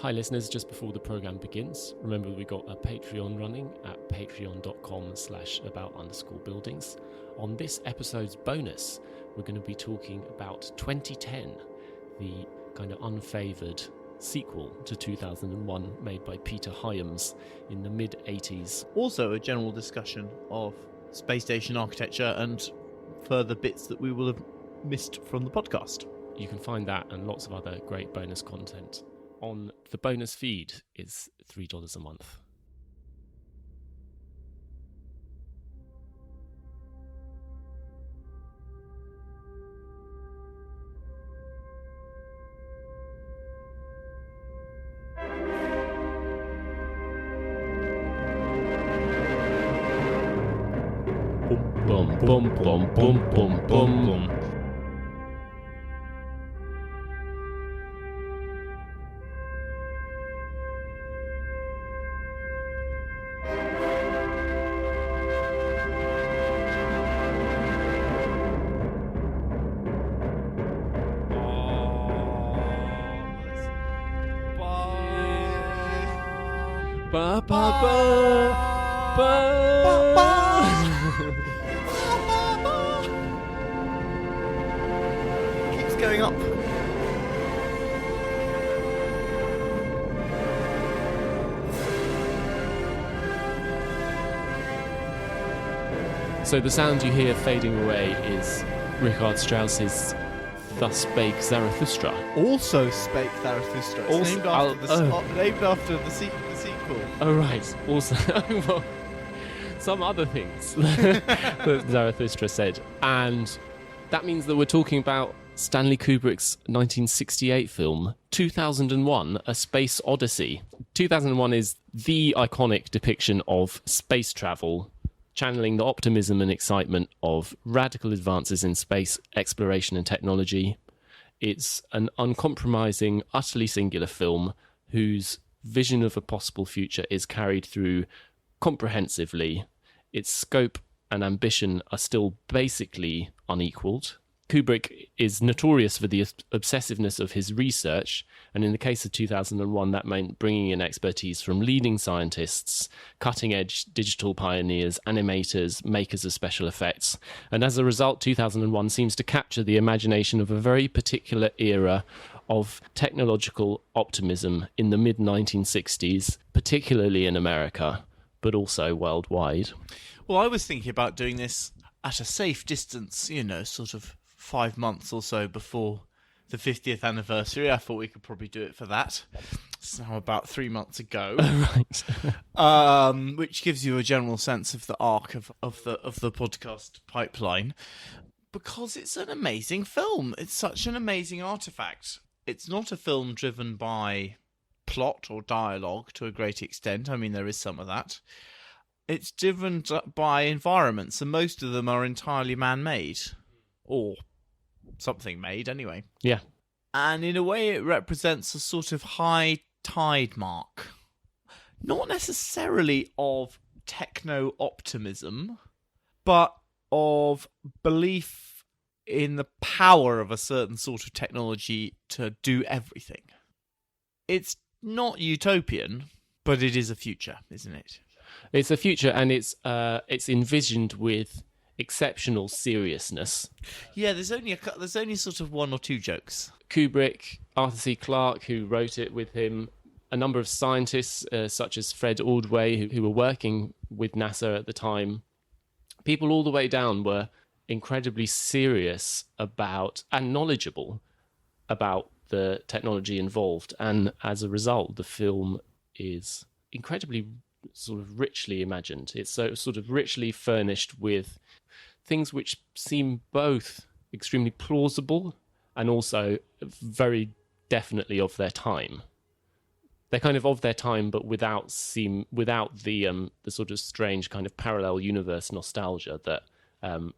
Hi listeners, just before the programme begins, remember we got a Patreon running at patreon.com/about_buildings. On this episode's bonus, we're going to be talking about 2010, the kind of unfavoured sequel to 2001 made by Peter Hyams in the mid-80s. Also a general discussion of space station architecture and further bits that we will have missed from the podcast. You can find that and lots of other great bonus content on the bonus feed. Is $3 a month. Boom, boom, boom, boom, boom, boom, boom. Ba ba ba ba ba. Keeps going up. So the sound you hear fading away is Richard Strauss's Thus Spake Zarathustra. Also spake Zarathustra. It's named after the sequel. Oh, right. Also, well, some other things that Zarathustra said. And that means that we're talking about Stanley Kubrick's 1968 film, 2001, A Space Odyssey. 2001 is the iconic depiction of space travel, channeling the optimism and excitement of radical advances in space exploration and technology. It's an uncompromising, utterly singular film whose vision of a possible future is carried through comprehensively. Its scope and ambition are still basically unequalled. Kubrick is notorious for the obsessiveness of his research, and in the case of 2001, that meant bringing in expertise from leading scientists, cutting-edge digital pioneers, animators, makers of special effects. And as a result, 2001 seems to capture the imagination of a very particular era of technological optimism in the mid-1960s, particularly in America, but also worldwide. Well, I was thinking about doing this at a safe distance, sort of 5 months or so before the 50th anniversary. I thought we could probably do it for that. It's now about 3 months ago. Right. Which gives you a general sense of the arc of the podcast pipeline. Because it's an amazing film. It's such an amazing artifact. It's not a film driven by plot or dialogue to a great extent. I mean, there is some of that. It's driven by environments, and most of them are entirely man-made. Or something made, anyway. Yeah. And in a way, it represents a sort of high tide mark. Not necessarily of techno-optimism, but of belief in the power of a certain sort of technology to do everything. It's not utopian, but it is a future, isn't it? It's a future, and it's envisioned with exceptional seriousness. Yeah, there's only sort of one or two jokes. Kubrick, Arthur C. Clarke, who wrote it with him, a number of scientists such as Fred Ordway, who were working with NASA at the time. People all the way down were incredibly serious about and knowledgeable about the technology involved, and as a result, the film is incredibly sort of richly imagined. It's so sort of richly furnished with things which seem both extremely plausible and also very definitely of their time. They're kind of their time, but without the sort of strange kind of parallel universe nostalgia that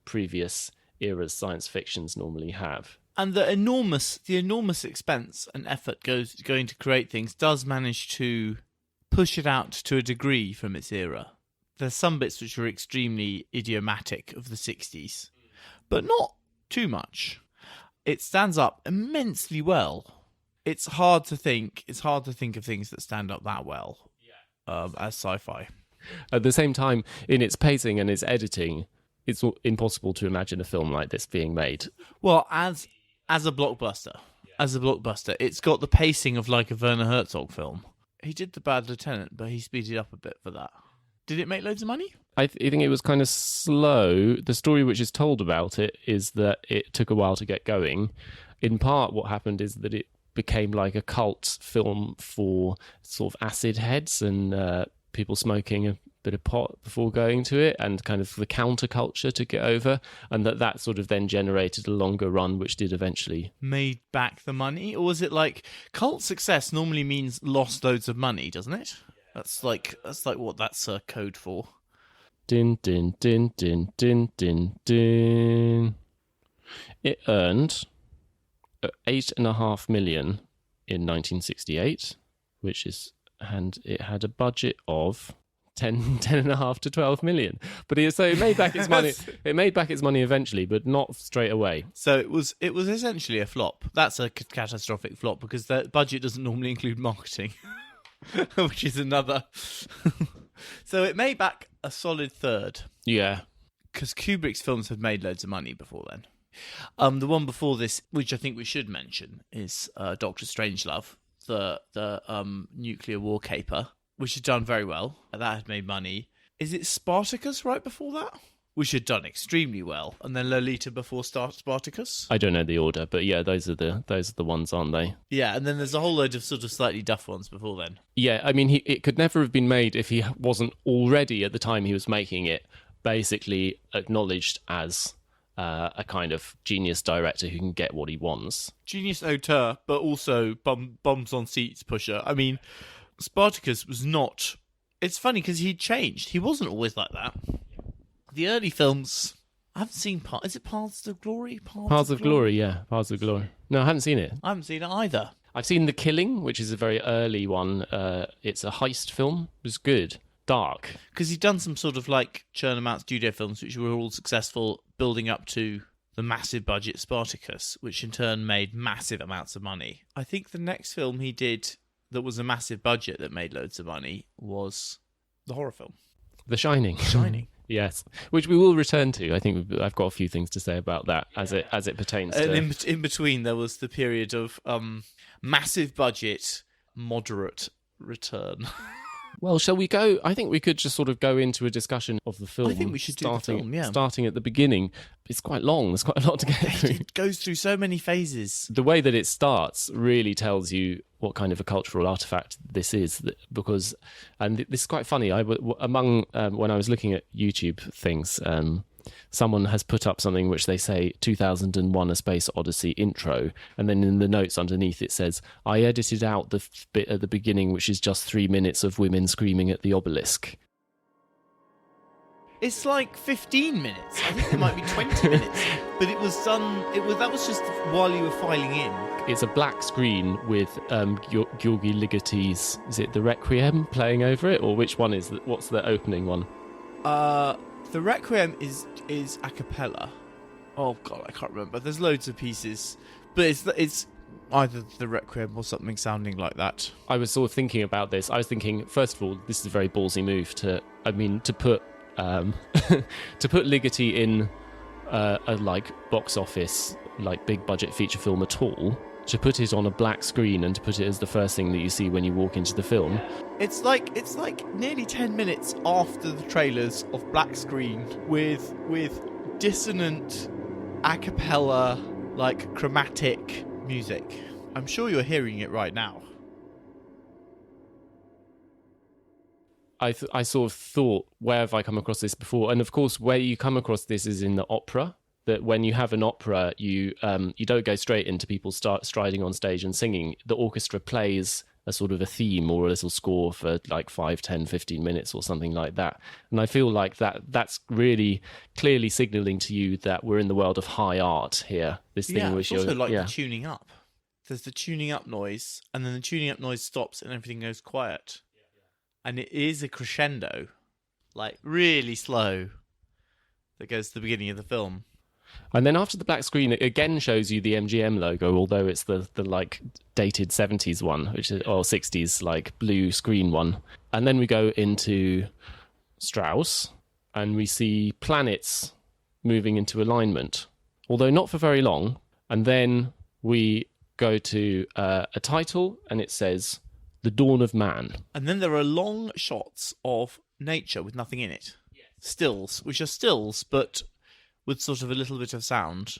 previous eras science fictions normally have. And the enormous expense and effort going to create things does manage to push it out to a degree from its era. There's some bits which are extremely idiomatic of the 60s, but not too much. It stands up immensely well. it's hard to think. It's hard to think of things that stand up that well as sci-fi. At the same time, in its pacing and its editing, it's impossible to imagine a film like this being made. Well, as a blockbuster, it's got the pacing of like a Werner Herzog film. He did The Bad Lieutenant, but he speeded up a bit for that. Did it make loads of money? I think it was kind of slow. The story which is told about it is that it took a while to get going. In part, what happened is that it became like a cult film for sort of acid heads and people smoking a bit of pot before going to it, and kind of the counterculture to get over, and that sort of then generated a longer run, which did eventually made back the money. Or was it like cult success normally means lost loads of money, doesn't it? That's like what that's a code for. Din din din din din din din. It earned $8.5 million in 1968, and it had a budget of 10.5 to 12 million. But it made back its money. It made back its money eventually, but not straight away. So it was essentially a flop. That's a catastrophic flop because the budget doesn't normally include marketing, which is another. So it made back a solid third. Yeah, because Kubrick's films had made loads of money before then. The one before this, which I think we should mention, is Dr. Strangelove, the nuclear war caper, which had done very well. That had made money. Is it Spartacus right before that? Which had done extremely well, and then Lolita before Spartacus. I don't know the order, but yeah, those are the ones, aren't they? Yeah, and then there's a whole load of sort of slightly duff ones before then. Yeah, I mean, it could never have been made if he wasn't already, at the time he was making it, basically acknowledged as a kind of genius director who can get what he wants. Genius auteur, but also bums on seats pusher. I mean, Spartacus was not... It's funny because he'd changed. He wasn't always like that. The early films... I haven't seen... Is it Paths of Glory? Paths of Glory, yeah. Paths of Glory. No, I haven't seen it. I haven't seen it either. I've seen The Killing, which is a very early one. It's a heist film. It was good. Dark. Because he'd done some sort of like churn amount studio films which were all successful, building up to the massive budget Spartacus, which in turn made massive amounts of money. I think the next film he did that was a massive budget that made loads of money was the horror film. The Shining. Yes, which we will return to. I think I've got a few things to say about that as it pertains to... And in between there was the period of massive budget, moderate return. Well, shall we go? I think we could just sort of go into a discussion of the film. I think we should do the film, yeah. Starting at the beginning. It's quite long. There's quite a lot to get through. It goes through so many phases. The way that it starts really tells you what kind of a cultural artifact this is, because, and this is quite funny. When I was looking at YouTube things, someone has put up something which they say 2001: A Space Odyssey intro, and then in the notes underneath it says, "I edited out the bit at the beginning, which is just 3 minutes of women screaming at the obelisk." It's like 15 minutes. I think it might be 20 minutes. But it was done... That was just while you were filing in. It's a black screen with Georgi Ligoti's... Is it the Requiem playing over it? Or which one is... What's the opening one? The Requiem is a cappella. Oh, God, I can't remember. There's loads of pieces. But it's either the Requiem or something sounding like that. I was sort of thinking about this. I was thinking, first of all, this is a very ballsy move to put... to put Ligeti in a like box office like big budget feature film at all, to put it on a black screen and to put it as the first thing that you see when you walk into the film. It's like nearly 10 minutes after the trailers of black screen with dissonant a cappella like chromatic music. I'm sure you're hearing it right now. I sort of thought, where have I come across this before? And of course, where you come across this is in the opera. That when you have an opera, you don't go straight into people striding on stage and singing. The orchestra plays a sort of a theme or a little score for like 5, 10, 15 minutes or something like that. And I feel like that's really clearly signalling to you that we're in the world of high art here. This thing which it's also like the tuning up. There's the tuning up noise, and then the tuning up noise stops and everything goes quiet. And it is a crescendo, like really slow, that goes to the beginning of the film. And then after the black screen, it again shows you the MGM logo, although it's the like dated 70s one, which is, or 60s like blue screen one. And then we go into Strauss, and we see planets moving into alignment, although not for very long. And then we go to a title, and it says The Dawn of Man. And then there are long shots of nature with nothing in it. Stills, which are stills, but with sort of a little bit of sound.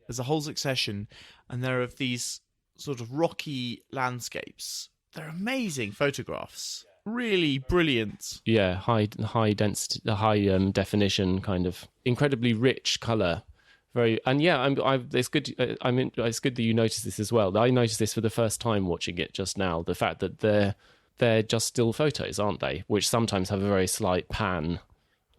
There's a whole succession, and there are these sort of rocky landscapes. They're amazing photographs. Really brilliant. Yeah, high density, high definition, kind of incredibly rich color. Very, and yeah, it's good. It's good that you noticed this as well. I noticed this for the first time watching it just now. The fact that they're just still photos, aren't they? Which sometimes have a very slight pan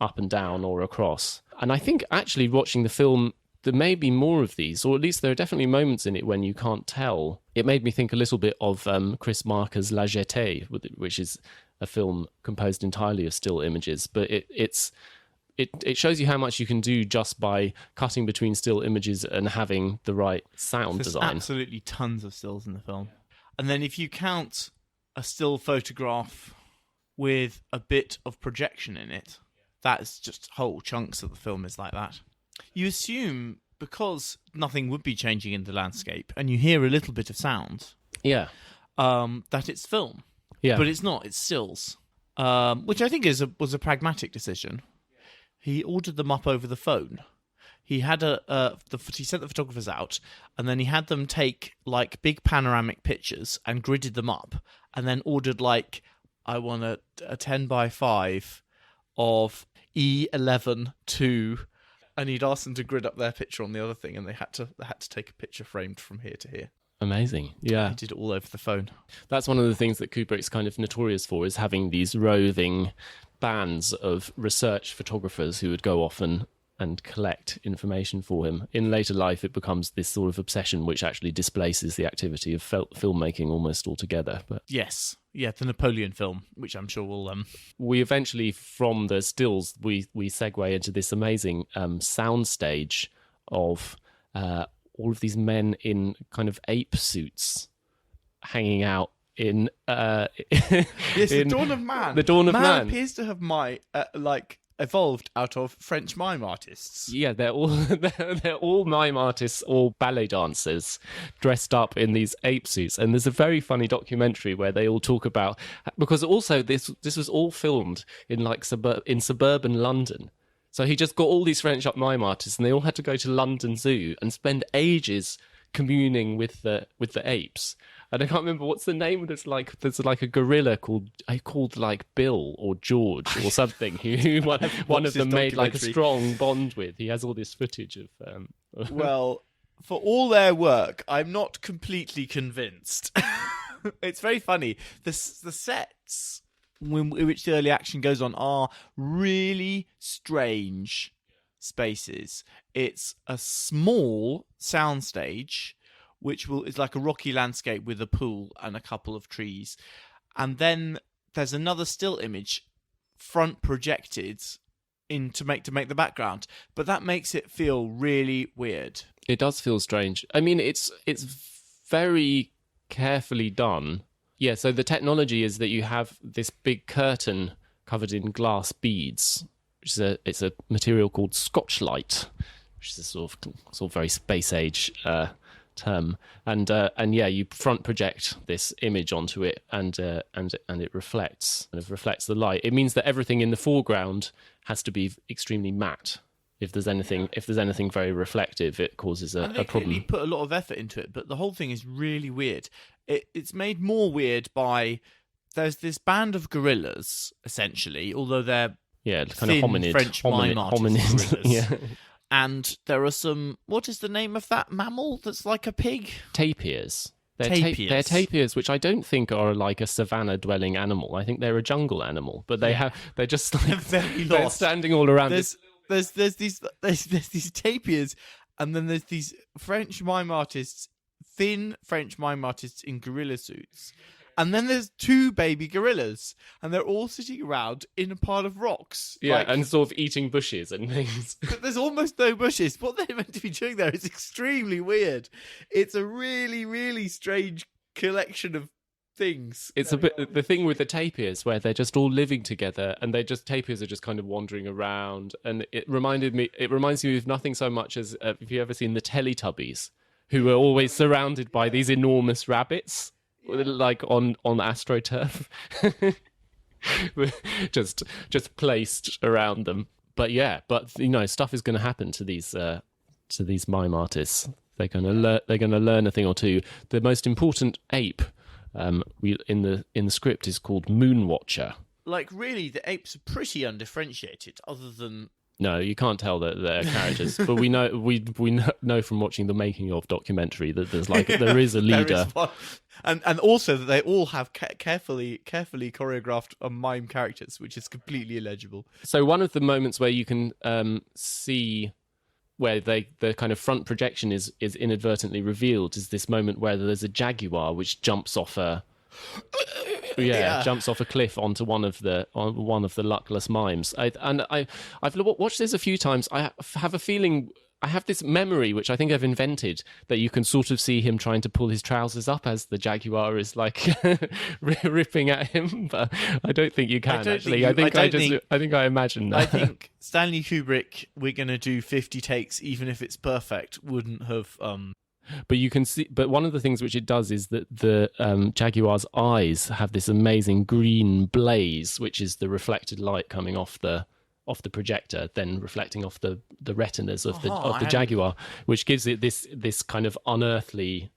up and down or across. And I think actually watching the film, there may be more of these, or at least there are definitely moments in it when you can't tell. It made me think a little bit of Chris Marker's La Jetée, which is a film composed entirely of still images. But it shows you how much you can do just by cutting between still images and having the right sound There's design. absolutely tons of stills in the film. And then if you count a still photograph with a bit of projection in it, that's just whole chunks of the film is like that. You assume, because nothing would be changing in the landscape, and you hear a little bit of sound, Yeah. that it's film. Yeah. But it's not, it's stills. Which I think was a pragmatic decision. He ordered them up over the phone. He had he sent the photographers out, and then he had them take like big panoramic pictures and gridded them up, and then ordered like, I want a 10 by 5 of E11-2, and he'd asked them to grid up their picture on the other thing, and they had to take a picture framed from here to here. Amazing. Yeah. He did it all over the phone. That's one of the things that Kubrick's kind of notorious for, is having these roving bands of research photographers who would go off and collect information for him. In later life, it becomes this sort of obsession which actually displaces the activity of filmmaking almost altogether. But Yes. Yeah, the Napoleon film, which I'm sure will... we eventually, from the stills, we segue into this amazing soundstage of all of these men in kind of ape suits hanging out in Yes, the Dawn of Man. The Dawn of Man appears to have evolved out of French mime artists. Yeah, they're all mime artists or ballet dancers dressed up in these ape suits. And there's a very funny documentary where they all talk about, because also this was all filmed in like suburban London. So he just got all these French up mime artists, and they all had to go to London Zoo and spend ages communing with the apes. And I can't remember what's the name. There's like a gorilla called like Bill or George or something. Who one of them made like a strong bond with. He has all this footage of. Well, for all their work, I'm not completely convinced. It's very funny. The sets in which the early action goes on are really strange spaces. It's a small soundstage, which is like a rocky landscape with a pool and a couple of trees. And then there's another still image front projected to make the background. But that makes it feel really weird. It does feel strange. I mean, it's very carefully done. Yeah, so the technology is that you have this big curtain covered in glass beads, which is it's a material called Scotchlight, which is a sort of very space age term, and yeah, you front project this image onto it, and it reflects the light. It means that everything in the foreground has to be extremely matte. If there's anything very reflective, it causes a problem. They put a lot of effort into it, but the whole thing is really weird. It's made more weird by there's this band of gorillas, essentially, although they're kind thin of hominid French mime artist gorillas. Yeah. And there are some. What is the name of that mammal that's like a pig? Tapirs. Tapirs. They're tapirs, which I don't think are like a savannah-dwelling animal. I think they're a jungle animal, but they're just like very they're lost. standing all around. There's these tapirs, and then there's these French mime artists, thin French mime artists in gorilla suits, And then there's 2 baby gorillas, and they're all sitting around in a pile of rocks. Yeah, and sort of eating bushes and things. But there's almost no bushes. What they're meant to be doing there is extremely weird. It's a really, really strange collection of things. It's a bit the thing with the tapirs where they're just all living together, and tapirs are just kind of wandering around. And it reminds me of nothing so much as if you ever seen the Teletubbies, who are always surrounded by these enormous rabbits. Like on AstroTurf, just placed around them. But stuff is going to happen to these mime artists. They're going to learn a thing or two. The most important ape in the script is called Moonwatcher. Like, really, the apes are pretty undifferentiated, other than... No, you can't tell that they're characters, but we know from watching the making of documentary that there is a leader. There is one. And also that they all have carefully choreographed mime characters, which is completely illegible. So one of the moments where you can see where the kind of front projection is inadvertently revealed is this moment where there's a jaguar which jumps off jumps off a cliff onto one of the luckless mimes. I've watched this a few times. I have a feeling, I have this memory which I think I've invented, that you can sort of see him trying to pull his trousers up as the jaguar is like ripping at him, but I don't think you can. I think I imagine that. I think Stanley Kubrick, we're going to do 50 takes even if it's perfect, wouldn't have But you can see. But one of the things which it does is that the jaguar's eyes have this amazing green blaze, which is the reflected light coming off the projector, then reflecting off the retinas of the jaguar, which gives it this kind of unearthly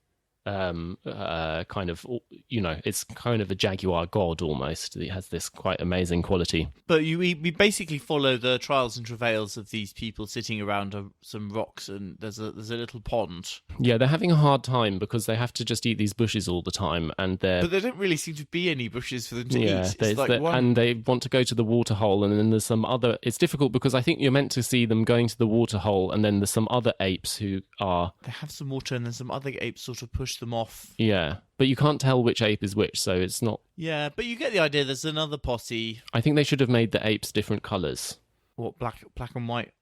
kind of, it's kind of a jaguar god almost. It has this quite amazing quality. But we basically follow the trials and travails of these people sitting around some rocks, and there's a little pond. Yeah, they're having a hard time because they have to just eat these bushes all the time, but there don't really seem to be any bushes for them to eat. And they want to go to the water hole, and then there's some other. It's difficult because I think you're meant to see them going to the water hole, and then there's some other apes who are. They have some water, and then some other apes sort of push them off. Yeah, but you can't tell which ape is which, so it's not. Yeah, but you get the idea. There's another posse. I think they should have made the apes different colours. What, black and white?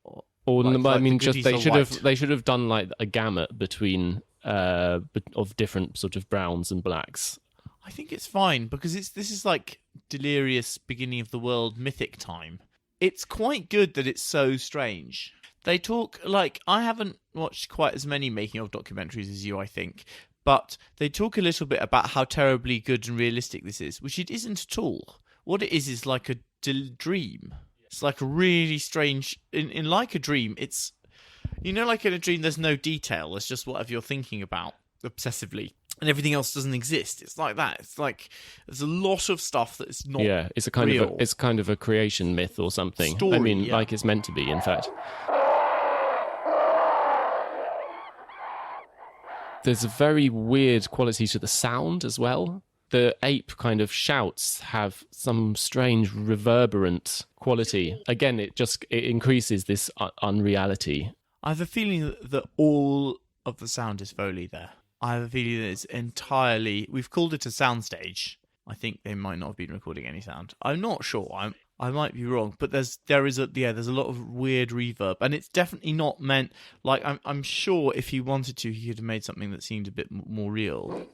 They should have done like a gamut between of different sort of browns and blacks. I think it's fine because this is like delirious beginning of the world mythic time. It's quite good that it's so strange. They talk, like, I haven't watched quite as many making of documentaries as you, I think, but they talk a little bit about how terribly good and realistic this is, which it isn't at all. What it is like a dream. It's like a really strange, in like a dream, it's, like in a dream there's no detail, it's just whatever you're thinking about obsessively, and everything else doesn't exist. It's like that. It's like there's a lot of stuff that's not it's a kind real. It's kind of a creation myth or something. Story, like it's meant to be, in fact. There's a very weird quality to the sound as well. The ape kind of shouts have some strange reverberant quality. Again, it increases this unreality. I have a feeling that all of the sound is Foley there. I have a feeling that it's entirely... We've called it a soundstage. I think they might not have been recording any sound. I'm not sure. I might be wrong, but there's a lot of weird reverb, and it's definitely not meant like I'm sure if he wanted to, he could have made something that seemed a bit more real.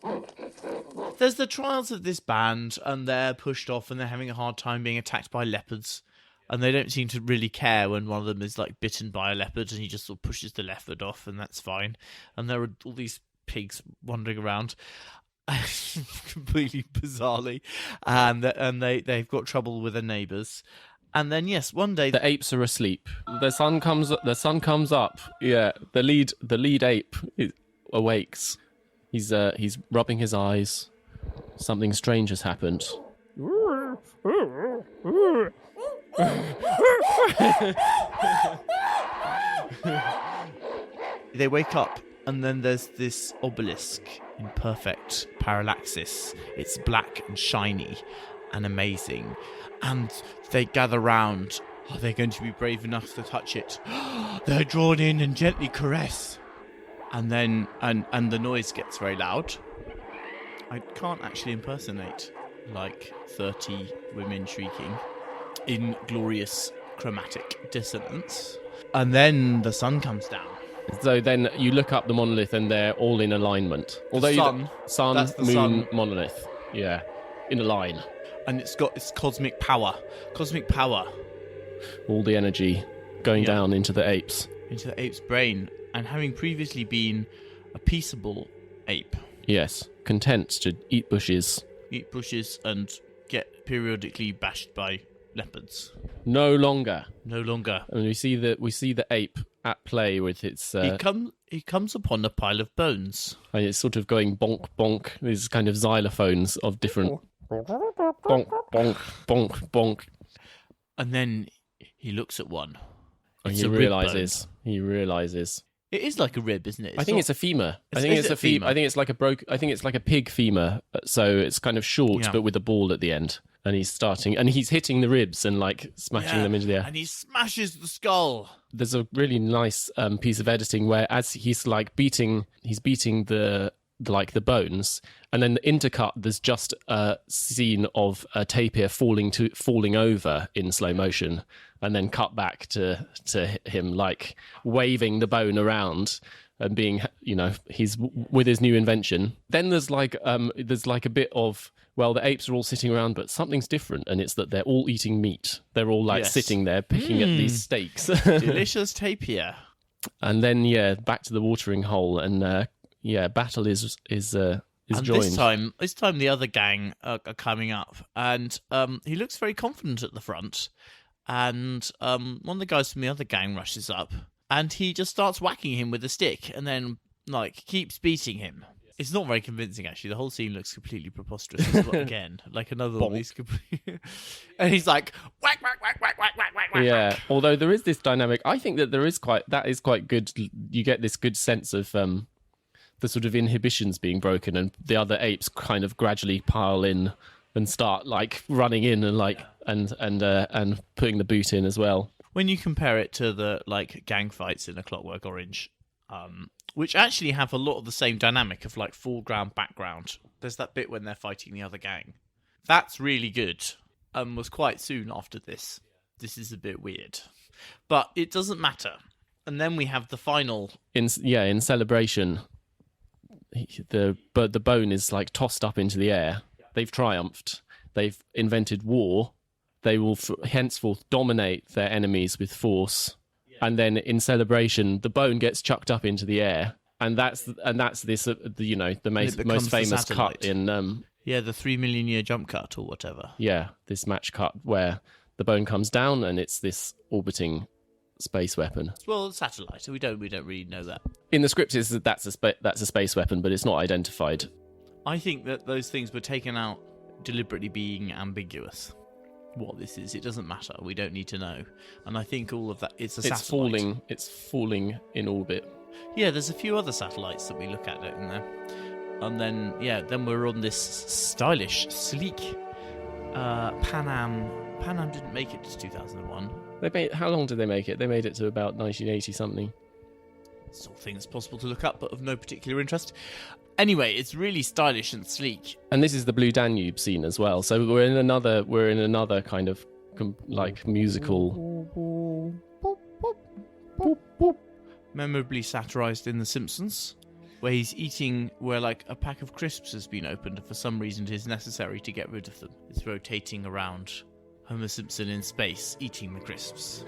There's the trials of this band, and they're pushed off, and they're having a hard time being attacked by leopards, and they don't seem to really care when one of them is like bitten by a leopard, and he just sort of pushes the leopard off, and that's fine. And there are all these pigs wandering around. Completely bizarrely, and they've got trouble with their neighbours, and then one day the apes are asleep. The sun comes up. Yeah, the lead ape awakes. He's rubbing his eyes. Something strange has happened. They wake up, and then there's this obelisk in perfect parallaxis. It's black and shiny and amazing. And they gather round. Are they going to be brave enough to touch it? They're drawn in and gently caress. And then and the noise gets very loud. I can't actually impersonate like 30 women shrieking in glorious chromatic dissonance. And then the sun comes down. So then you look up the monolith and they're all in alignment. Although sun, that's the moon, sun. monolith. Yeah, in a line. And it's got its cosmic power. Cosmic power. All the energy going down into the apes. Into the ape's brain. And having previously been a peaceable ape. Yes, content to eat bushes. Eat bushes and get periodically bashed by leopards. No longer. No longer. And we see the ape at play with its. He comes upon a pile of bones. And it's sort of going bonk bonk. These kind of xylophones of different bonk bonk bonk bonk. And then he looks at one. And he realizes. It is like a rib, isn't it? I think it's a femur. I think it's a femur. I think it's like a pig femur. So it's kind of short, but with a ball at the end. And he's hitting the ribs and like smashing them into the air. And he smashes the skull. There's a really nice piece of editing where as he's like beating the bones, and then the intercut, there's just a scene of a tapir falling over in slow motion, and then cut back to him like waving the bone around and being, he's with his new invention. Then there's like a bit of, well, the apes are all sitting around, but something's different, and it's that they're all eating meat. They're all like sitting there picking at these steaks. Delicious tapir. And then back to the watering hole, and battle is joined. This time the other gang are coming up, and he looks very confident at the front, and one of the guys from the other gang rushes up, and he just starts whacking him with a stick, and then like keeps beating him. It's not very convincing, actually. The whole scene looks completely preposterous again, like another one of these. And he's like whack whack whack whack whack whack whack. Yeah, although there is this dynamic. I think that that is quite good. You get this good sense of the sort of inhibitions being broken, and the other apes kind of gradually pile in and start like running in and like and putting the boot in as well. When you compare it to the like gang fights in A Clockwork Orange, which actually have a lot of the same dynamic of like foreground, background. There's that bit when they're fighting the other gang. That's really good. Was quite soon after this. This is a bit weird, but it doesn't matter. And then we have the final. In celebration. The bone is like tossed up into the air. They've triumphed. They've invented war. They will henceforth dominate their enemies with force. And then in celebration, the bone gets chucked up into the air, and that's this the most famous cut in the 3 million year jump cut or whatever. Yeah, this match cut where the bone comes down and it's this orbiting space weapon. Well, satellite. We don't really know that. In the script, is that's a space weapon, but it's not identified. I think that those things were taken out deliberately, being ambiguous. What this is, it doesn't matter. We don't need to know. And I think all of that, it's satellite. It's falling in orbit. Yeah, there's a few other satellites that we look at, don't there? And then we're on this stylish, sleek Pan Am didn't make it to 2001. How long did they make it? They made it to about 1980 something. It's all things possible to look up, but of no particular interest. Anyway, it's really stylish and sleek. And this is the Blue Danube scene as well. So we're in another kind of like musical. Memorably satirized in The Simpsons, where he's eating where like a pack of crisps has been opened, and for some reason it is necessary to get rid of them. It's rotating around Homer Simpson in space, eating the crisps.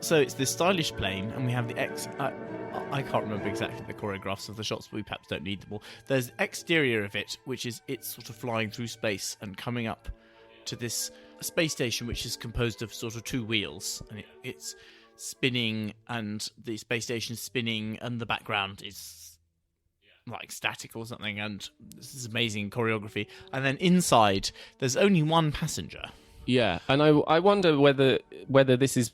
So it's this stylish plane, and we have the I can't remember exactly the choreographs of the shots, but we perhaps don't need them all. There's the exterior of it, which is it's sort of flying through space and coming up to this space station, which is composed of sort of two wheels, and it's spinning, and the space station's spinning, and the background is like static or something, and this is amazing choreography. And then inside, there's only one passenger. Yeah, and I wonder whether this is,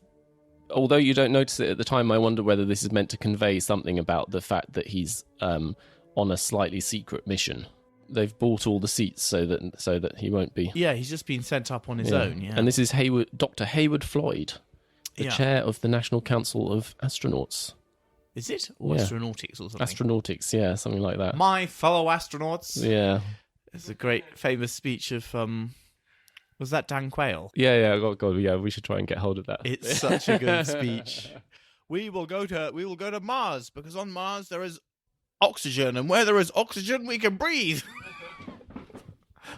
although you don't notice it at the time, I wonder whether this is meant to convey something about the fact that he's on a slightly secret mission. They've bought all the seats so that he won't be. Yeah, he's just been sent up on his own. Yeah, and this is Dr. Hayward Floyd, the chair of the National Council of Astronauts. Is it? Or Yeah. astronautics or something? Astronautics, yeah, something like that. My fellow astronauts. Yeah. It's a great famous speech of was that Dan Quayle? Yeah, God, yeah, we should try and get hold of that. It's such a good speech. We will go to Mars because on Mars there is oxygen, and where there is oxygen we can breathe.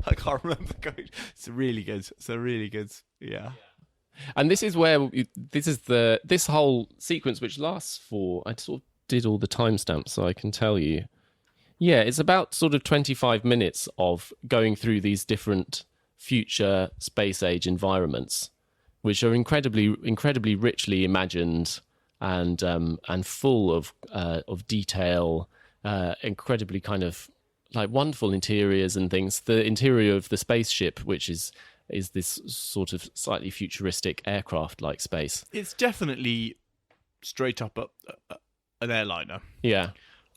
I can't remember. It's really good. Yeah. And this is where this whole sequence, which lasts for, I sort of did all the timestamps so I can tell you. Yeah, it's about sort of 25 minutes of going through these different future space age environments, which are incredibly richly imagined and full of detail, incredibly kind of like wonderful interiors and things. The interior of the spaceship, which is this sort of slightly futuristic aircraft-like space. It's definitely straight up an airliner. Yeah.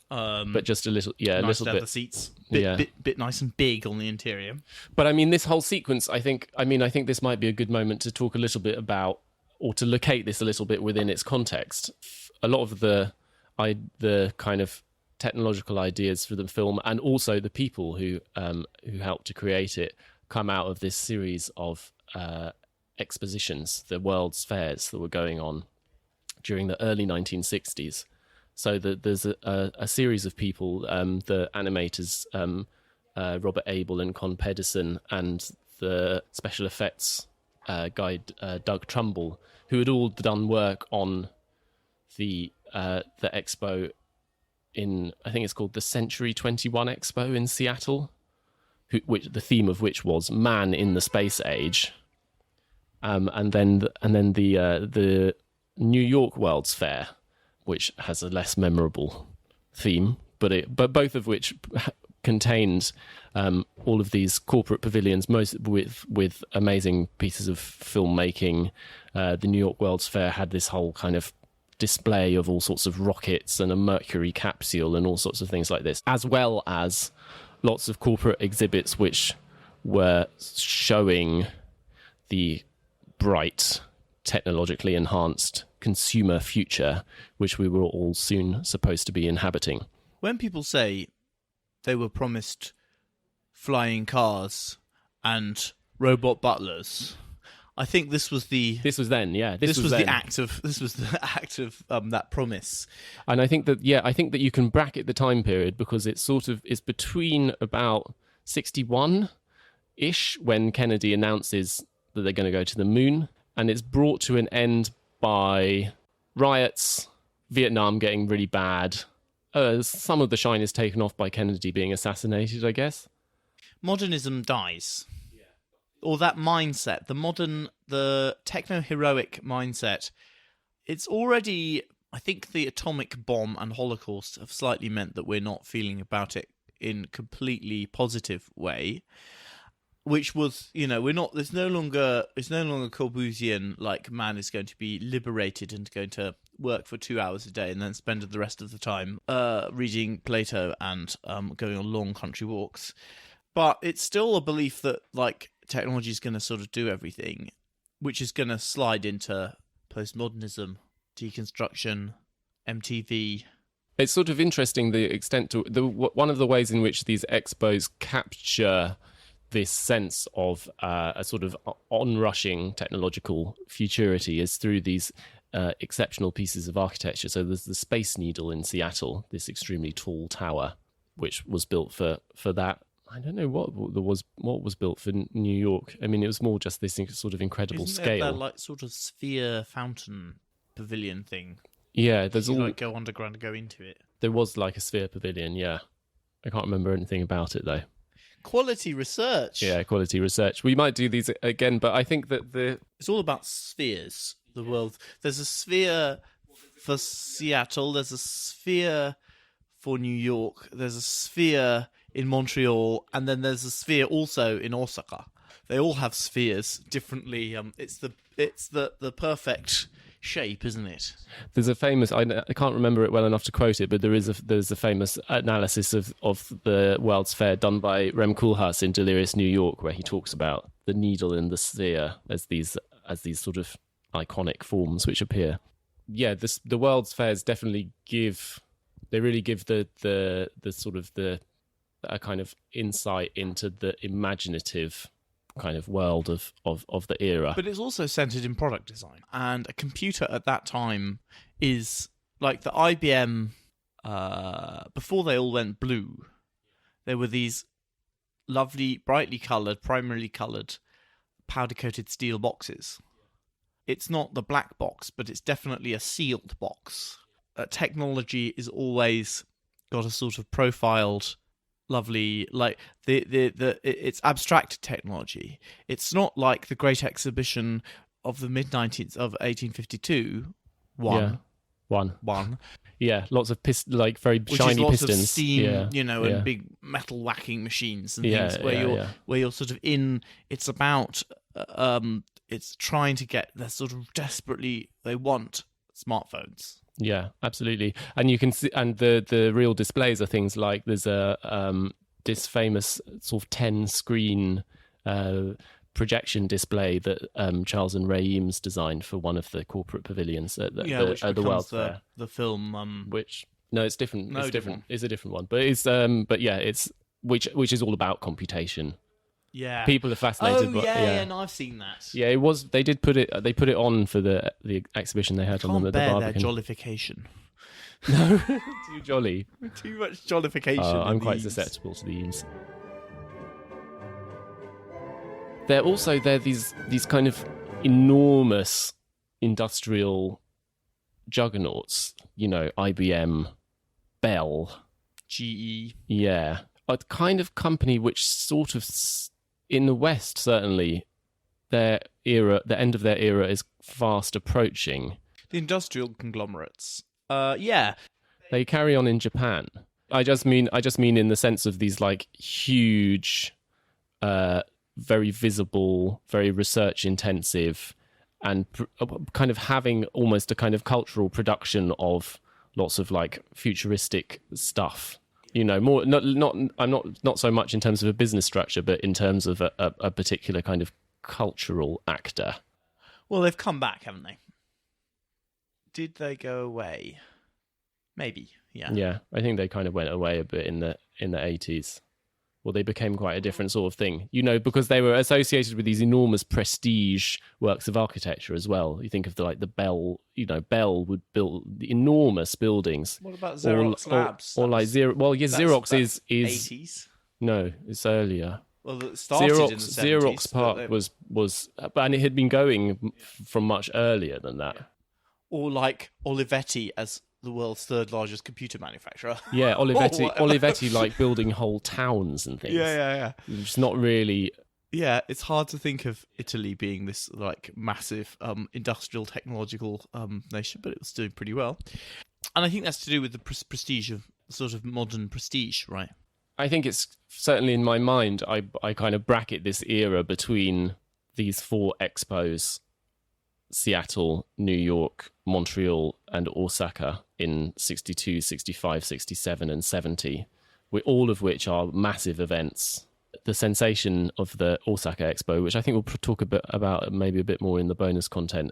But just a little, nice a little leather bit. seats, Yeah. bit nice and big on the interior. But I mean, this whole sequence, I think this might be a good moment to talk a little bit about, or to locate this a little bit within its context. A lot of the kind of technological ideas for the film, and also the people who helped to create it, come out of this series of expositions, the World's Fairs that were going on during the early 1960s. So there's a series of people, the animators, Robert Abel and Con Pedersen, and the special effects guy, Doug Trumbull, who had all done work on the expo in, I think it's called the Century 21 Expo in Seattle, which the theme of which was man in the space age, and then the New York World's Fair, which has a less memorable theme, but both of which contained all of these corporate pavilions, most with amazing pieces of filmmaking. The New York World's Fair had this whole kind of display of all sorts of rockets and a Mercury capsule and all sorts of things like this, as well as lots of corporate exhibits which were showing the bright, technologically enhanced consumer future which we were all soon supposed to be inhabiting. When people say they were promised flying cars and robot butlers, I think this was the then. the act of that promise. And I think that you can bracket the time period because it's between about 61-ish when Kennedy announces that they're going to go to the moon, and it's brought to an end by riots, Vietnam getting really bad. Some of the shine is taken off by Kennedy being assassinated, I guess. Modernism dies. Or that mindset, the techno-heroic mindset, it's already, I think the atomic bomb and Holocaust have slightly meant that we're not feeling about it in a completely positive way, which was, it's no longer Corbusian, like man is going to be liberated and going to work for 2 hours a day and then spend the rest of the time reading Plato and going on long country walks. But it's still a belief that, like, technology is going to sort of do everything, which is going to slide into postmodernism, deconstruction, MTV. It's sort of interesting the extent to one of the ways in which these expos capture this sense of a sort of onrushing technological futurity is through these exceptional pieces of architecture. So there's the Space Needle in Seattle, this extremely tall tower, which was built for that. I don't know what was built for New York. I mean, it was more just this sort of incredible Isn't scale. There that like sort of sphere fountain pavilion thing? Yeah, there's all like go underground and go into it. There was like a sphere pavilion. Yeah, I can't remember anything about it though. Quality research. Yeah, quality research. We might do these again, but I think that it's all about spheres. The world. There's a sphere for Seattle. There's a sphere for New York. There's a sphere in Montreal, and then there's a sphere also in Osaka. They all have spheres differently. It's the perfect shape, isn't it? There's a famous, I can't remember it well enough to quote it, but there's a famous analysis of the World's Fair done by Rem Koolhaas in Delirious New York, where he talks about the needle and the sphere as these sort of iconic forms which appear. the World's Fairs definitely really give the sort of a kind of insight into the imaginative kind of world of the era. But it's also centered in product design. And a computer at that time is like the IBM, before they all went blue, there were these lovely, brightly coloured, primarily coloured, powder-coated steel boxes. It's not the black box, but it's definitely a sealed box. Technology is always got a sort of profiled, lovely, like it's abstract technology. It's not like the Great Exhibition of the mid-19th of 1852. One. Yeah, lots of like very Which shiny is lots pistons. Of steam, yeah. and big metal whacking machines and things where you're sort of in. It's about it's trying to get. They're sort of desperately. They want smartphones. Yeah, absolutely. And you can see, and the real displays are things like there's this famous sort of 10-screen projection display that Charles and Ray Eames designed for one of the corporate pavilions at the World's Fair. The film, which it's different. No, it's different. It's a different one, but it's which is all about computation. Yeah, people are fascinated. No, I've seen that. Yeah, it was. They did put it. They put it on for the exhibition they had on the Barbican. Their jollification. No, too jolly. Too much jollification. I'm quite susceptible to the Eames. They're these kind of enormous industrial juggernauts. IBM, Bell, GE. Yeah, a kind of company which sort of, in the West certainly, the end of their era is fast approaching. The industrial conglomerates. Yeah. They carry on in Japan. I just mean in the sense of these like huge, very visible, very research intensive, and kind of having almost a kind of cultural production of lots of like futuristic stuff. More not so much in terms of a business structure, but in terms of a particular kind of cultural actor. Well, they've come back, haven't they? Did they go away? Maybe, yeah. Yeah, I think they kind of went away a bit in the 80s. Well, they became quite a different sort of thing, because they were associated with these enormous prestige works of architecture as well. You think of the Bell, Bell would build the enormous buildings. What about Xerox Labs? Or like Xerox. Well, yeah, Xerox is 80s. No, it's earlier. Well, it started in the 70s. Xerox Park was, and it had been going from much earlier than that. Yeah. Or like Olivetti as the world's third largest computer manufacturer. Yeah, Olivetti like building whole towns and things. Yeah. It's not really. Yeah, it's hard to think of Italy being this like massive industrial technological nation, but it was doing pretty well. And I think that's to do with the prestige of sort of modern prestige, right? I think it's certainly in my mind. I kind of bracket this era between these four expos: Seattle, New York, Montreal, and Osaka in 62, 65, 67, and 70, all of which are massive events. The sensation of the Osaka Expo, which I think we'll talk a bit about maybe a bit more in the bonus content,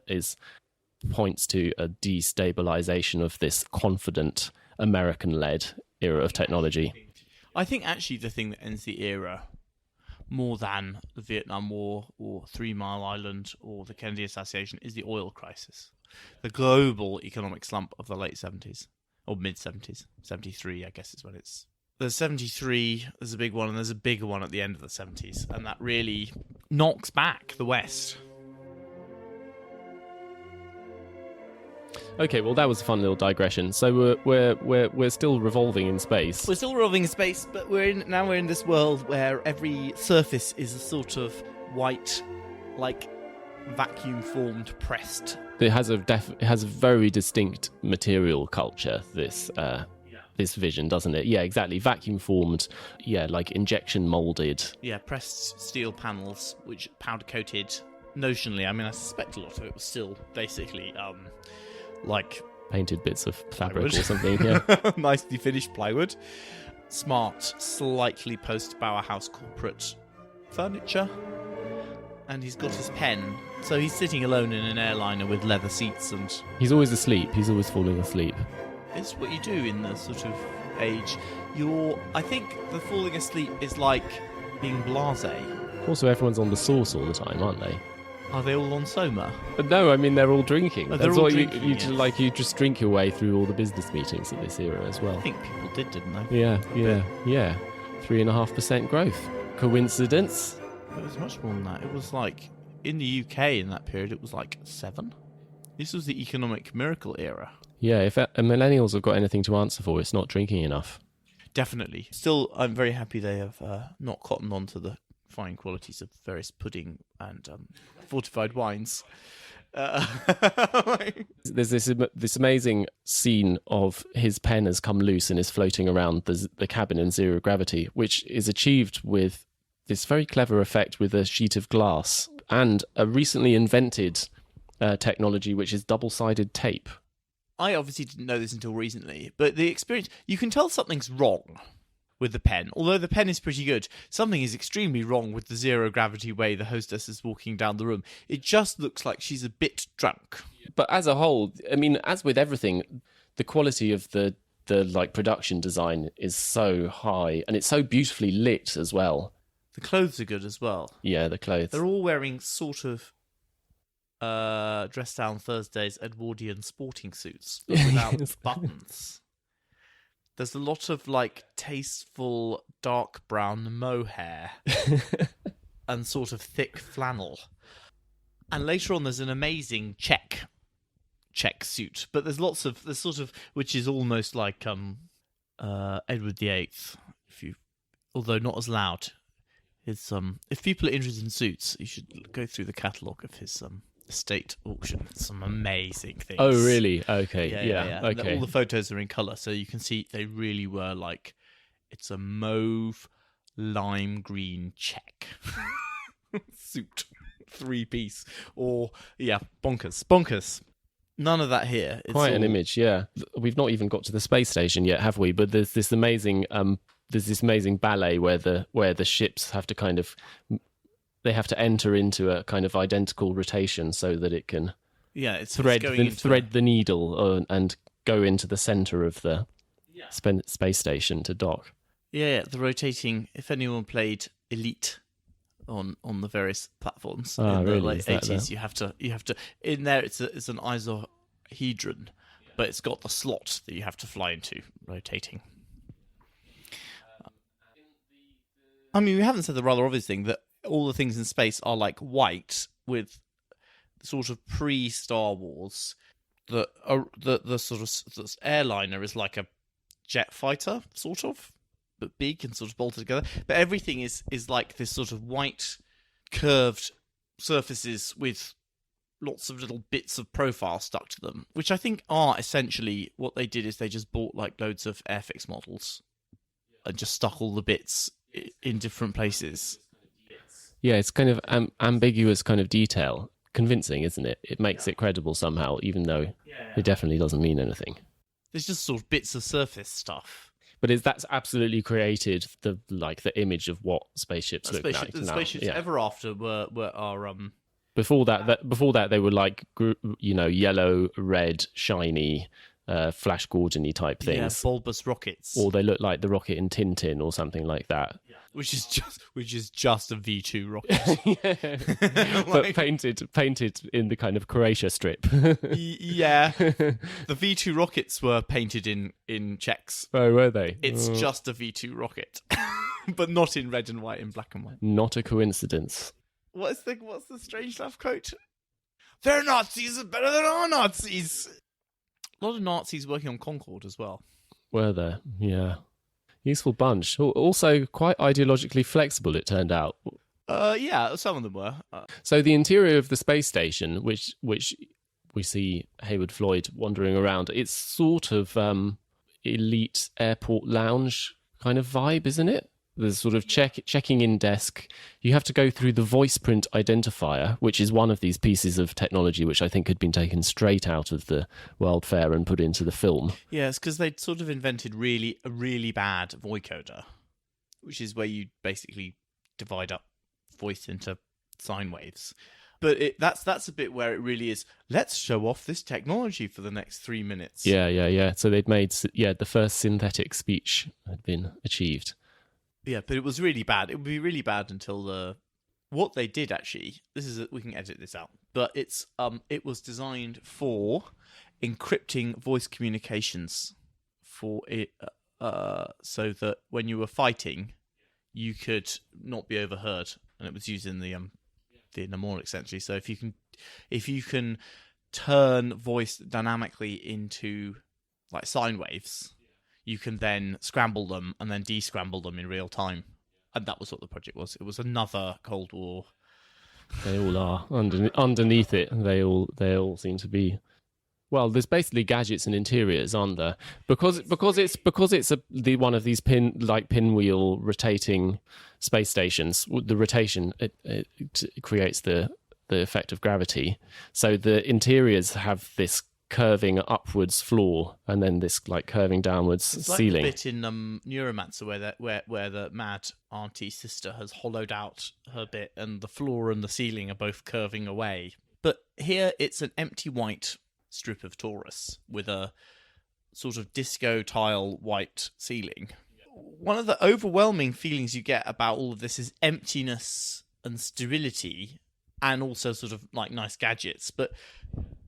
points to a destabilization of this confident American-led era of technology. I think actually the thing that ends the era more than the Vietnam War or 3 Mile Island or the Kennedy assassination is the oil crisis. The global economic slump of the late 70s or mid-70s. 73, I guess, is when it's... There's 73, there's a big one, and there's a bigger one at the end of the 70s, and that really knocks back the West. Okay, well, that was a fun little digression. So we're still revolving in space. We're still revolving in space, but we're in this world where every surface is a sort of white, like vacuum-formed, pressed. It has a very distinct material culture. This vision, doesn't it? Yeah, exactly. Vacuum-formed. Yeah, like injection molded. Yeah, pressed steel panels, which powder-coated. Notionally, I mean, I suspect a lot of it was still basically like painted bits of fabric plywood. Or something. Yeah, nicely finished plywood. Smart, slightly post-Bauhaus corporate furniture, and he's got his pen. So he's sitting alone in an airliner with leather seats, and He's always asleep. He's always falling asleep. it's what you do in the sort of age. I think the falling asleep is like being blasé. Also, everyone's on the sauce all the time, aren't they? Are they all on Soma? But no, I mean they're all drinking. Oh, they're That's all what drinking, you yes. like. You just drink your way through all the business meetings of this era as well. I think people didn't they? Yeah. 3.5% growth. Coincidence? It was much more than that. It was like, in the UK in that period, it was like 7. This was the economic miracle era. Yeah. If millennials have got anything to answer for, it's not drinking enough. Definitely. Still, I'm very happy they have not cottoned on to the fine qualities of various pudding and fortified wines. There's this amazing scene of his pen has come loose and is floating around the cabin in zero gravity, which is achieved with this very clever effect with a sheet of glass and a recently invented technology, which is double-sided tape. I obviously didn't know this until recently, but the experience, you can tell something's wrong with the pen. Although the pen is pretty good, something is extremely wrong with the zero gravity way the hostess is walking down the room. It just looks like she's a bit drunk. But as a whole, I mean, as with everything, the quality of the like production design is so high, and it's so beautifully lit as well. The clothes are good as well. Yeah, the clothes. They're all wearing sort of dress down Thursday's Edwardian sporting suits, but without buttons. There's a lot of like tasteful dark brown mohair and sort of thick flannel. And later on, there's an amazing check suit, but there's sort of which is almost like Edward VIII, although not as loud. It's if people are interested in suits, you should go through the catalogue of his estate auction. Some amazing things. Oh, really? Okay. Yeah. And Okay. all the photos are in colour, so you can see they really were like, it's a mauve lime green check suit, 3-piece, or bonkers. None of that here. It's Quite an all- image. Yeah. We've not even got to the space station yet, have we? But there's this amazing ballet where the ships have to kind of. They have to enter into a kind of identical rotation so that it can thread the needle and go into the center of the space station to dock. Yeah, the rotating. If anyone played Elite on the various platforms in the really? late Is that 80s, you have to. In there, it's an isohedron, but it's got the slot that you have to fly into, rotating. I mean, we haven't said the rather obvious thing that all the things in space are like white with sort of pre-Star Wars. The sort of airliner is like a jet fighter, sort of, but big and sort of bolted together. But everything is like this sort of white curved surfaces with lots of little bits of profile stuck to them, which I think are essentially what they did is they just bought like loads of Airfix models and just stuck all the bits in different places. Yeah, it's kind of ambiguous kind of detail. Convincing, isn't it? It makes it credible somehow, even though it definitely doesn't mean anything. There's just sort of bits of surface stuff. But that's absolutely created the image of what spaceships look like The now. spaceships ever after are Before that they were like yellow, red, shiny, Flash Gordon-y type things. bulbous rockets, Or they look like the rocket in Tintin or something like that. which is just a V2 rocket. But painted in the kind of Croatia strip. Yeah, the V2 rockets were painted in checks. Oh, were they? It's just a V2 rocket, but not in red and white, in black and white. Not a coincidence. What's the Strangelove quote? Their Nazis are better than our Nazis. A lot of Nazis working on Concorde as well. Were there? Yeah. Useful bunch. Also quite ideologically flexible, it turned out. Yeah, some of them were. So the interior of the space station, which we see Hayward Floyd wandering around, it's sort of elite airport lounge kind of vibe, isn't it? There's sort of checking in desk. You have to go through the voice print identifier, which is one of these pieces of technology which I think had been taken straight out of the World Fair and put into the film. Yeah, it's because they'd sort of invented a really bad voicoder, which is where you basically divide up voice into sine waves. But that's a bit where it really is, let's show off this technology for the next 3 minutes. Yeah. So they'd made, the first synthetic speech had been achieved. Yeah, but it was really bad. It would be really bad until what they did actually. We can edit this out, but it was designed for encrypting voice communications for it, so that when you were fighting, you could not be overheard, and it was using the mnemonic essentially. So if you can turn voice dynamically into like sine waves, you can then scramble them and then descramble them in real time. And that was what the project was. It was another Cold War. They all are underneath it. They all seem to be. Well, there's basically gadgets and interiors, aren't there? Because it's one of these pinwheel rotating space stations. The rotation it creates the effect of gravity. So the interiors have this curving upwards floor and then this like curving downwards it's ceiling. Like the bit in Neuromancer where the mad auntie sister has hollowed out her bit and the floor and the ceiling are both curving away. But here it's an empty white strip of torus with a sort of disco tile white ceiling. One of the overwhelming feelings you get about all of this is emptiness and sterility, and also sort of like nice gadgets, but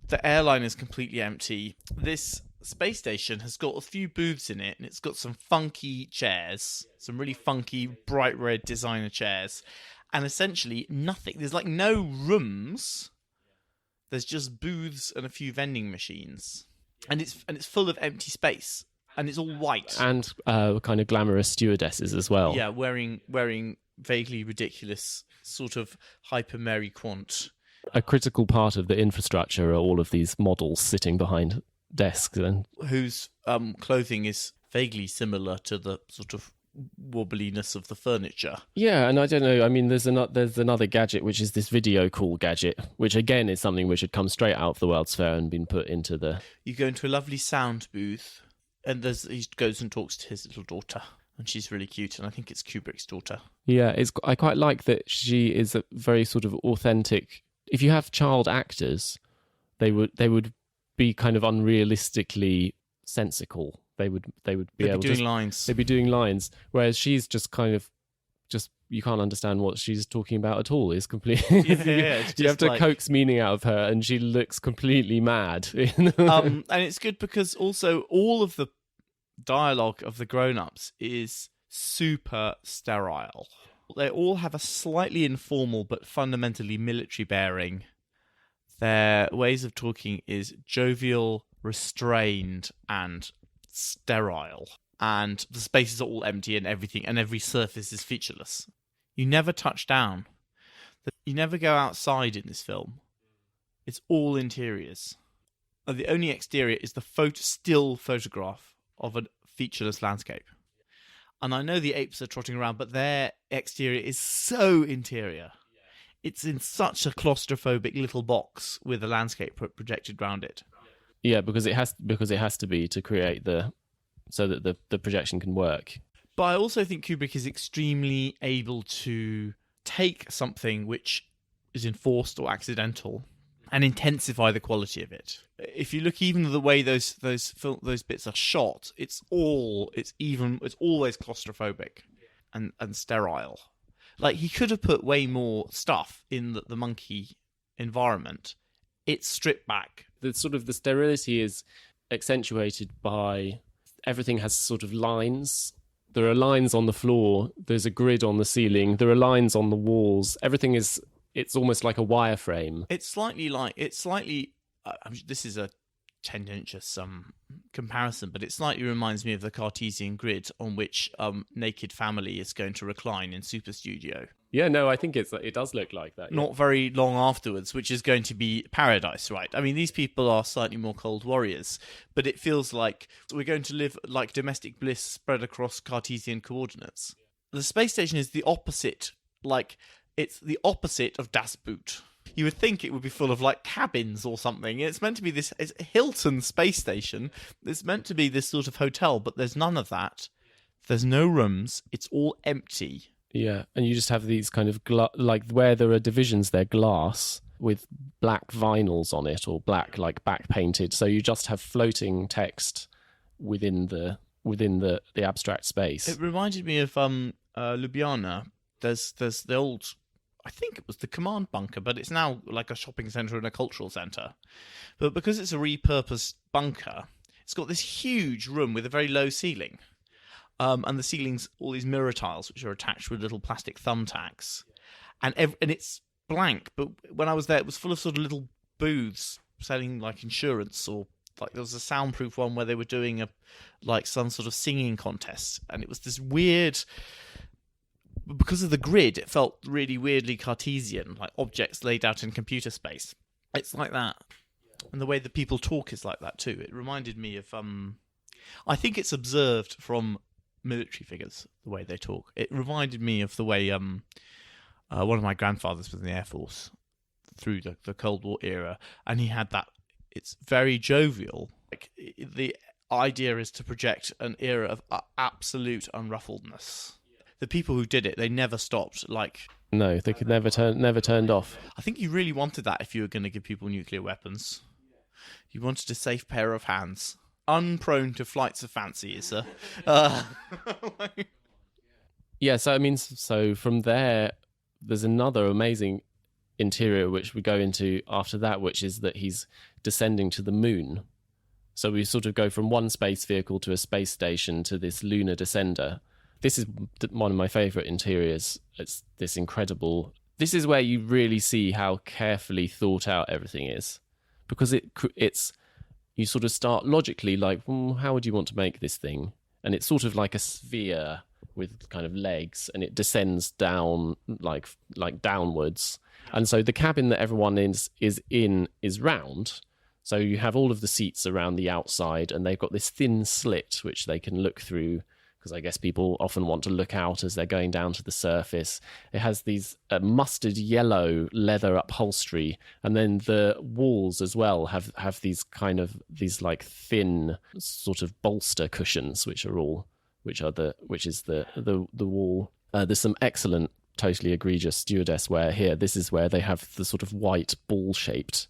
the airline is completely empty. This space station has got a few booths in it, and it's got some funky chairs, some really funky bright red designer chairs, and essentially nothing. There's like no rooms. There's just booths and a few vending machines, and it's full of empty space, and it's all white and kind of glamorous stewardesses as well. Yeah, wearing vaguely ridiculous sort of hyper Mary Quant. A critical part of the infrastructure are all of these models sitting behind desks and whose clothing is vaguely similar to the sort of wobbliness of the furniture. Yeah, and I don't know. I mean, there's another gadget, which is this video call gadget, which again is something which had come straight out of the World's Fair and been put into the. You go into a lovely sound booth, and he goes and talks to his little daughter, and she's really cute, and I think it's Kubrick's daughter. Yeah, I quite like that she is a very sort of authentic. If you have child actors, they would be kind of unrealistically sensical. They'd be doing lines. They'd be doing lines, whereas she's just kind of you can't understand what she's talking about at all. It's completely you have to coax meaning out of her, and she looks completely mad. And it's good because also all of the dialogue of the grown-ups is super sterile. They all have a slightly informal but fundamentally military bearing. Their ways of talking is jovial, restrained, and sterile. And the spaces are all empty and everything, and every surface is featureless. You never touch down. You never go outside in this film. It's all interiors. And the only exterior is the still photograph of a featureless landscape. And I know the apes are trotting around, but their exterior is so interior. It's in such a claustrophobic little box with a landscape projected around it. Yeah, because it has to be to create so that the projection can work. But I also think Kubrick is extremely able to take something which is enforced or accidental and intensify the quality of it. If you look even at the way those bits are shot, it's always claustrophobic and sterile. Like, he could have put way more stuff in the monkey environment. It's stripped back. The sterility is accentuated by everything has sort of lines. There are lines on the floor. There's a grid on the ceiling. There are lines on the walls. Everything it's almost like a wireframe. This is a tendentious comparison, but it slightly reminds me of the Cartesian grid on which Naked Family is going to recline in Super Studio. Yeah, no, I think it does look like that. Yeah. Not very long afterwards, which is going to be paradise, right? I mean, these people are slightly more cold warriors, but it feels like we're going to live like domestic bliss spread across Cartesian coordinates. The space station is the opposite, it's the opposite of Das Boot. You would think it would be full of like cabins or something. It's meant to be it's Hilton space station. It's meant to be this sort of hotel, but there's none of that. There's no rooms. It's all empty. Yeah, and you just have these kind of like where there are divisions, they're glass with black vinyls on it or black like back painted. So you just have floating text within the abstract space. It reminded me of Ljubljana. There's the old, I think it was the command bunker, but it's now like a shopping centre and a cultural centre. But because it's a repurposed bunker, it's got this huge room with a very low ceiling. And the ceiling's all these mirror tiles which are attached with little plastic thumbtacks. And it's blank, but when I was there, it was full of sort of little booths selling like insurance, or like there was a soundproof one where they were doing some sort of singing contest. And it was this weird, because of the grid, it felt really weirdly Cartesian, like objects laid out in computer space. It's like that. And the way that people talk is like that too. It reminded me of, I think it's observed from military figures, the way they talk. It reminded me of the way one of my grandfathers was in the Air Force through the Cold War era, and he had that, it's very jovial. Like, the idea is to project an era of absolute unruffledness. The people who did it, they never stopped. Like, no, they could never turned off. I think you really wanted that if you were going to give people nuclear weapons. You wanted a safe pair of hands. Unprone to flights of fancy, sir. Yeah, so I mean, so from there's another amazing interior which we go into after that, which is that he's descending to the moon. So we sort of go from one space vehicle to a space station to this lunar descender. This is one of my favourite interiors. It's this incredible... This is where you really see how carefully thought out everything is. Because it's... You sort of start logically like, how would you want to make this thing? And it's sort of like a sphere with kind of legs, and it descends down like downwards. And so the cabin that everyone is in is round. So you have all of the seats around the outside, and they've got this thin slit which they can look through, because I guess people often want to look out as they're going down to the surface. It has these mustard yellow leather upholstery, and then the walls as well have these kind of like thin sort of bolster cushions, which is the wall. There's some excellent, totally egregious stewardess wear here. This is where they have the sort of white ball-shaped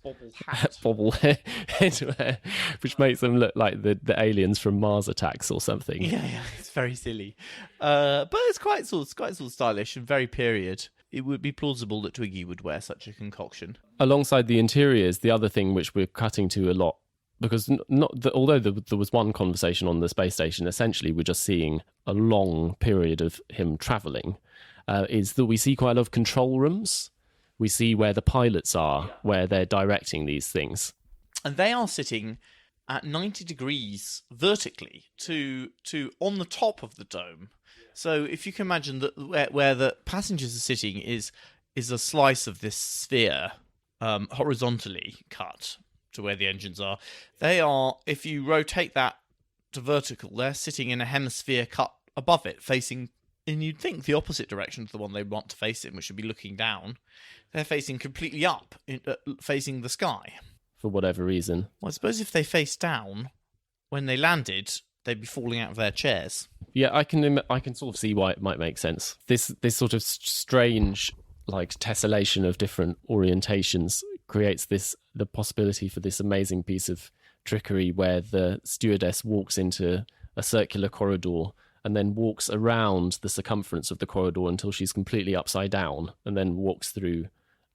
bobble headwear, which makes them look like the aliens from Mars Attacks or something. Yeah, it's very silly, but it's quite sort of stylish and very period. It would be plausible that Twiggy would wear such a concoction. Alongside the interiors, the other thing which we're cutting to a lot, because although there was one conversation on the space station, essentially we're just seeing a long period of him travelling. Is that we see quite a lot of control rooms. We see where the pilots are, where they're directing these things. And they are sitting at 90 degrees vertically to on the top of the dome. So if you can imagine that where the passengers are sitting is a slice of this sphere horizontally cut to where the engines are. They are, if you rotate that to vertical, they're sitting in a hemisphere cut above it, facing... And you'd think the opposite direction to the one they want to face in, which would be looking down. They're facing completely up, facing the sky. For whatever reason. Well, I suppose if they faced down, when they landed, they'd be falling out of their chairs. Yeah, I can sort of see why it might make sense. This sort of strange, like, tessellation of different orientations creates the possibility for this amazing piece of trickery where the stewardess walks into a circular corridor and then walks around the circumference of the corridor until she's completely upside down, and then walks through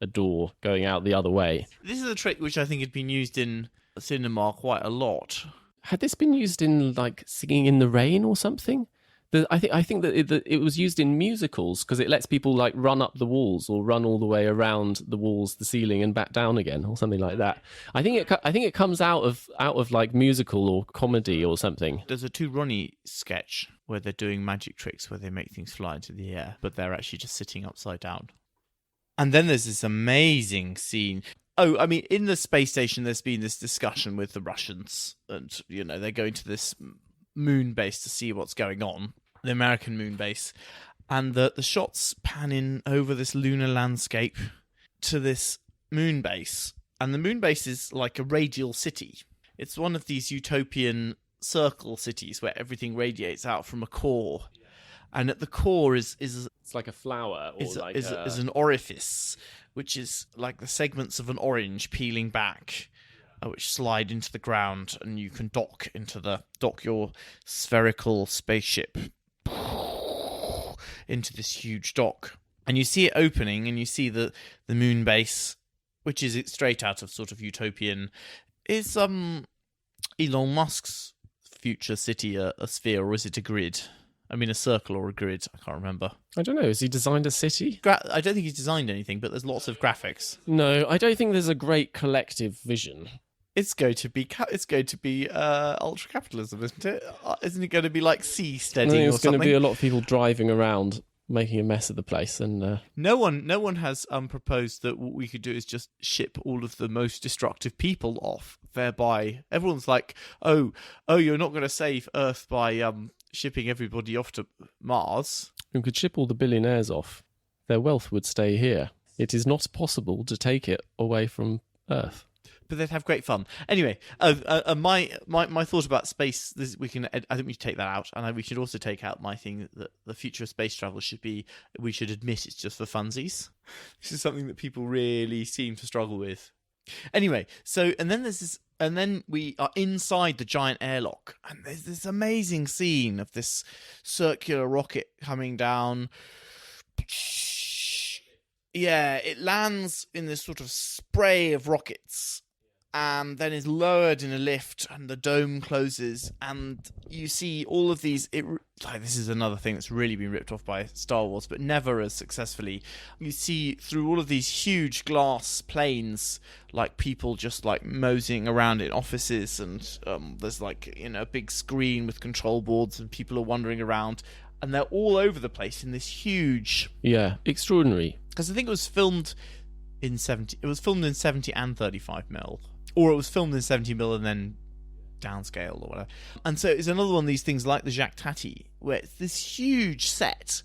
a door going out the other way. This is a trick which I think had been used in cinema quite a lot. Had this been used in, like, Singing in the Rain or something? I think that it was used in musicals because it lets people, like, run up the walls or run all the way around the walls, the ceiling, and back down again, or something like that. I think it comes out of like musical or comedy or something. There's a Two Ronnie sketch where they're doing magic tricks where they make things fly into the air, but they're actually just sitting upside down. And then there's this amazing scene. Oh, I mean, in the space station, there's been this discussion with the Russians, and they're going to this moon base to see what's going on, the American moon base, and the shots pan in over this lunar landscape to this moon base, and the moon base is like a radial city. It's one of these utopian circle cities where everything radiates out from a core, and at the core is It's like a flower, or is an orifice, which is like the segments of an orange peeling back, which slide into the ground, and you can dock your spherical spaceship into this huge dock. And you see it opening, and you see the moon base, which is straight out of sort of utopian. Is Elon Musk's future city a sphere, or is it a grid? I mean, a circle or a grid? I can't remember. I don't know. Has he designed a city? I don't think he's designed anything, but there's lots of graphics. No, I don't think there's a great collective vision. It's going to be ultra capitalism, isn't it? Isn't it going to be like sea steading or something? There's going to be a lot of people driving around, making a mess of the place, and no one has proposed that what we could do is just ship all of the most destructive people off. Thereby, everyone's like, oh, you're not going to save Earth by shipping everybody off to Mars. We could ship all the billionaires off. Their wealth would stay here. It is not possible to take it away from Earth. But they'd have great fun. Anyway, my thought about space. I think we should take that out, and we should also take out my thing that the future of space travel should be. We should admit it's just for funsies. This is something that people really seem to struggle with. Anyway, and then we are inside the giant airlock, and there's this amazing scene of this circular rocket coming down. Yeah, it lands in this sort of spray of rockets, and then is lowered in a lift, and the dome closes, and you see all of these. This is another thing that's really been ripped off by Star Wars, but never as successfully. You see through all of these huge glass planes, like people just like moseying around in offices, and there's like a big screen with control boards, and people are wandering around, and they're all over the place in this huge. Yeah, extraordinary. Because I think it was filmed in 70. It was filmed in 70 and 35mm. Or it was filmed in 70mm and then downscaled or whatever. And so it's another one of these things like the Jacques Tati, where it's this huge set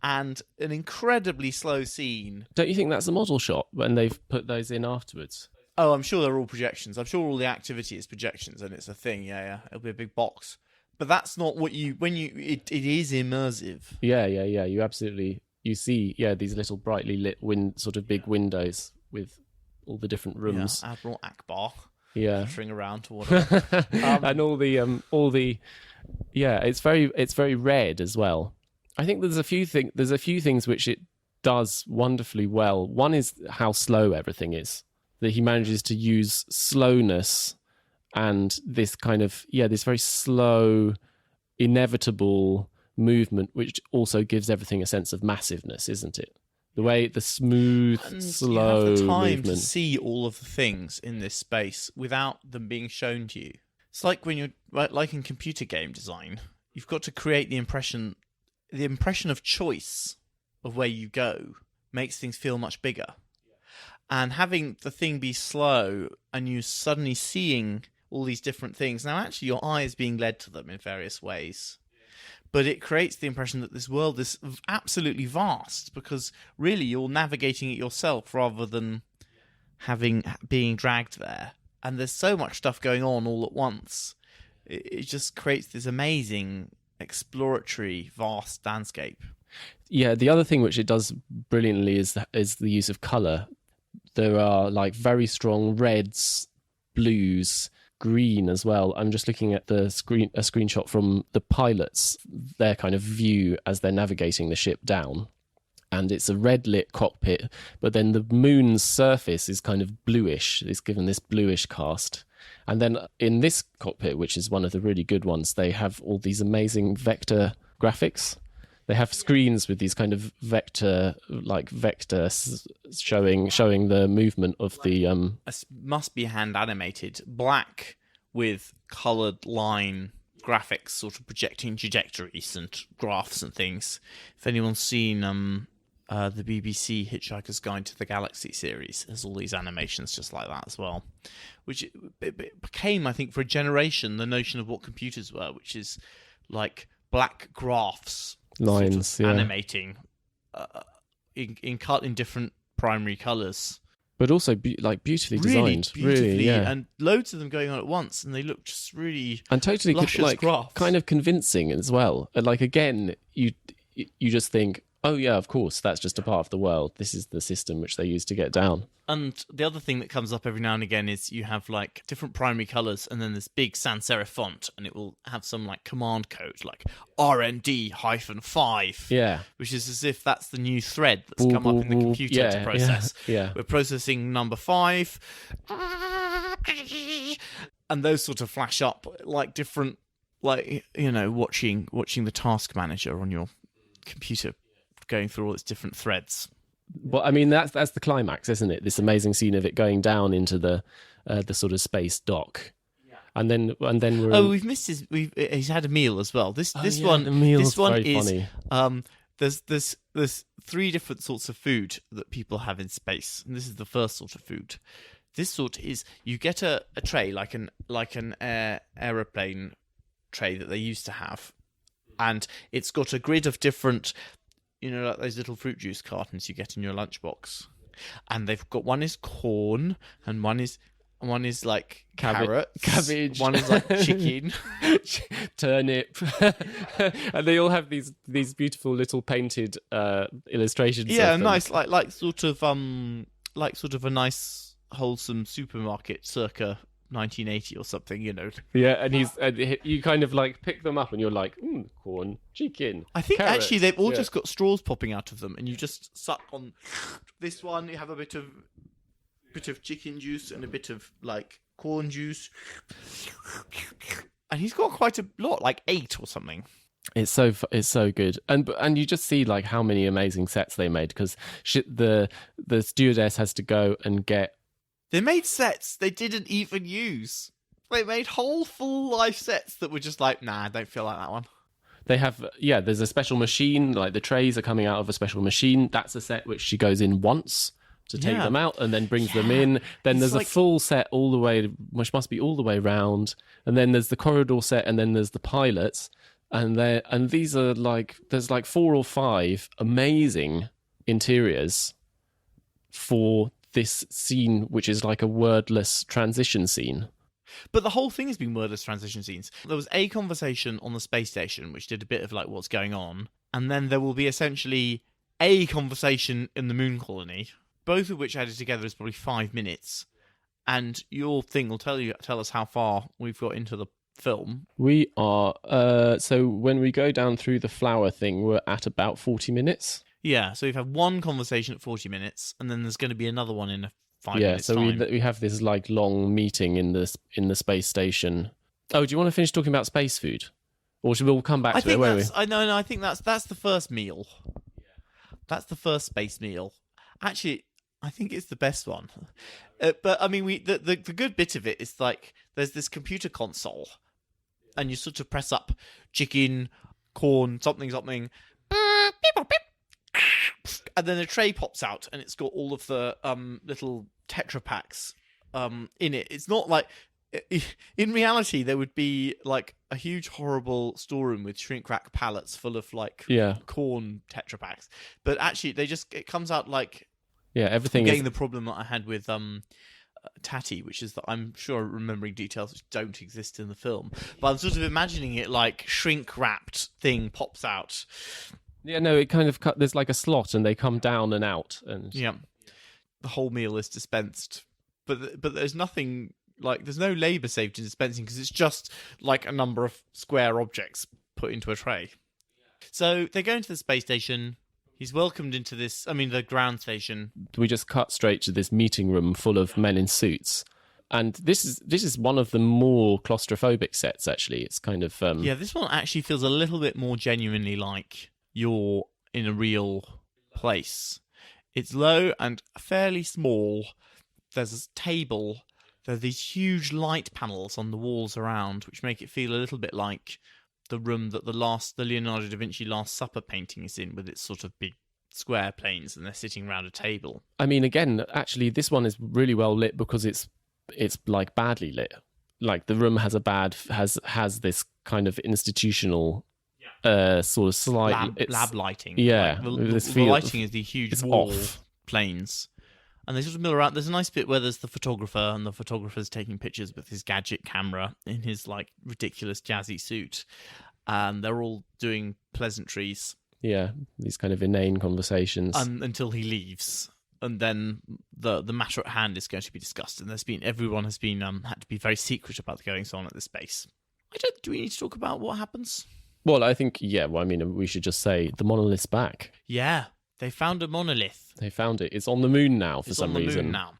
and an incredibly slow scene. Don't you think that's a model shot when they've put those in afterwards? Oh, I'm sure they're all projections. I'm sure all the activity is projections, and it's a thing. Yeah. It'll be a big box. But that's not what it is immersive. Yeah. You absolutely, you see, these little brightly lit sort of big windows with all the different rooms. Yeah, Admiral Akbar. Yeah. Fluttering around to whatever. And all the it's very red as well. I think there's a few things which it does wonderfully well. One is how slow everything is. That he manages to use slowness and this kind of this very slow, inevitable movement, which also gives everything a sense of massive-ness, isn't it? The way the smooth, slow you have the time movement. to see all of the things in this space without them being shown to you. It's like when you're like in computer game design, you've got to create the impression of choice of where you go makes things feel much bigger. And having the thing be slow and you suddenly seeing all these different things. Now, actually, your eye is being led to them in various ways. But it creates the impression that this world is absolutely vast because really you're navigating it yourself rather than being dragged there. And there's so much stuff going on all at once. It just creates this amazing, exploratory, vast landscape. Yeah, the other thing which it does brilliantly is the use of colour. There are like very strong reds, blues, green as well. I'm just looking at a screenshot from the pilots, their kind of view as they're navigating the ship down. And it's a red lit cockpit, but then the moon's surface is kind of bluish. It's given this bluish cast. And then in this cockpit, which is one of the really good ones, they have all these amazing vector graphics. They have screens with these kind of vector showing the movement of the must be hand animated, black with coloured line graphics, sort of projecting trajectories and graphs and things. If anyone's seen the BBC Hitchhiker's Guide to the Galaxy series, there's all these animations just like that as well, which it became, I think, for a generation the notion of what computers were, which is like black graphs. Lines, sort of animating in different primary colours, but also beautifully designed, really, and loads of them going on at once, and they look just really and totally luscious graphs. Kind of convincing as well. And like again, you just think, oh yeah, of course, that's just a part of the world. This is the system which they use to get down. And the other thing that comes up every now and again is you have like different primary colours and then this big sans serif font, and it will have some like command code like RND-5, Yeah. which is as if that's the new thread that's come up in the computer to process. Yeah. We're processing number 5, and those sort of flash up like different, like, you know, watching the task manager on your computer, going through all its different threads. But I mean, that's the climax, isn't it? This amazing scene of it going down into the sort of space dock, and then we're we've missed he's had a meal as well. This the one meal's this one very is funny. there's 3 different sorts of food that people have in space, and this is the first sort of food. This sort is, you get a tray like an aeroplane tray that they used to have, and it's got a grid of different, you know, like those little fruit juice cartons you get in your lunchbox. And they've got, one is corn, and one is like carrots, cabbage, one is like chicken, turnip, and they all have these beautiful little painted illustrations. Yeah, of them. nice, like sort of a nice wholesome supermarket circa 1980 or something, you know. Yeah, and you kind of like pick them up and you're like, corn, chicken. I think carrots. actually they've all just got straws popping out of them, and you just suck on this one. You have a bit of chicken juice and a bit of like corn juice, and he's got quite a lot, like 8 or something. It's so good, and you just see like how many amazing sets they made, because the stewardess has to go and get. They made sets they didn't even use. They made whole full life sets that were just like, nah, I don't feel like that one. They have, there's a special machine, like the trays are coming out of a special machine. That's a set which she goes in once to take them out and then brings them in. Then there's a full set all the way, which must be all the way round. And then there's the corridor set, and then there's the pilots. And these are like, there's like 4 or 5 amazing interiors for this scene, which is like a wordless transition scene. But the whole thing has been wordless transition scenes. There was a conversation on the space station, which did a bit of like what's going on, and then there will be essentially a conversation in the moon colony, both of which added together is probably 5 minutes. And your thing will tell us how far we've got into the film. We are so when we go down through the flower thing, we're at about 40 minutes. Yeah, so we've had one conversation at 40 minutes, and then there's going to be another one in 5 minutes. Yeah, so time. we have this like long meeting in the space station. Oh, do you want to finish talking about space food, or should we come back to it? I think that's the first meal. That's the first space meal. Actually, I think it's the best one. But I mean, the good bit of it is like there's this computer console, and you sort of press up chicken, corn, something. And then a tray pops out, and it's got all of the little Tetra Paks in it. It's not like... In reality, there would be like a huge, horrible storeroom with shrink-wrap pallets full of like corn Tetra Paks. But actually, it comes out like... Yeah, everything getting the problem that I had with Tatty, which is that I'm sure I'm remembering details which don't exist in the film. But I'm sort of imagining it like shrink-wrapped thing pops out. Yeah, no, it kind of there's like a slot, and they come down and out, and the whole meal is dispensed, but there's nothing like there's no labour saved in dispensing because it's just like a number of square objects put into a tray. So they go into the space station. He's welcomed into the ground station. We just cut straight to this meeting room full of men in suits. And this is one of the more claustrophobic sets, actually. It's kind of... this one actually feels a little bit more genuinely like you're in a real place. It's low and fairly small. There's a table. There are these huge light panels on the walls around, which make it feel a little bit like the room that the Leonardo da Vinci Last Supper painting is in, with its sort of big square planes, and they're sitting around a table. I mean, again, actually, this one is really well lit because it's like badly lit. Like the room has has this kind of institutional sort of slight lab lighting. Yeah, like the lighting is the huge wall planes. And they sort of mill around. There's a nice bit where there's the photographer, and the photographer's taking pictures with his gadget camera in his like ridiculous jazzy suit. And they're all doing pleasantries. Yeah, these kind of inane conversations. Until he leaves. And then the matter at hand is going to be discussed, and everyone has been had to be very secret about the goings on at this base. Do we need to talk about what happens? Well, I think, we should just say the monolith's back. Yeah, they found a monolith. They found it. It's on the moon now for some reason. It's on the moon now.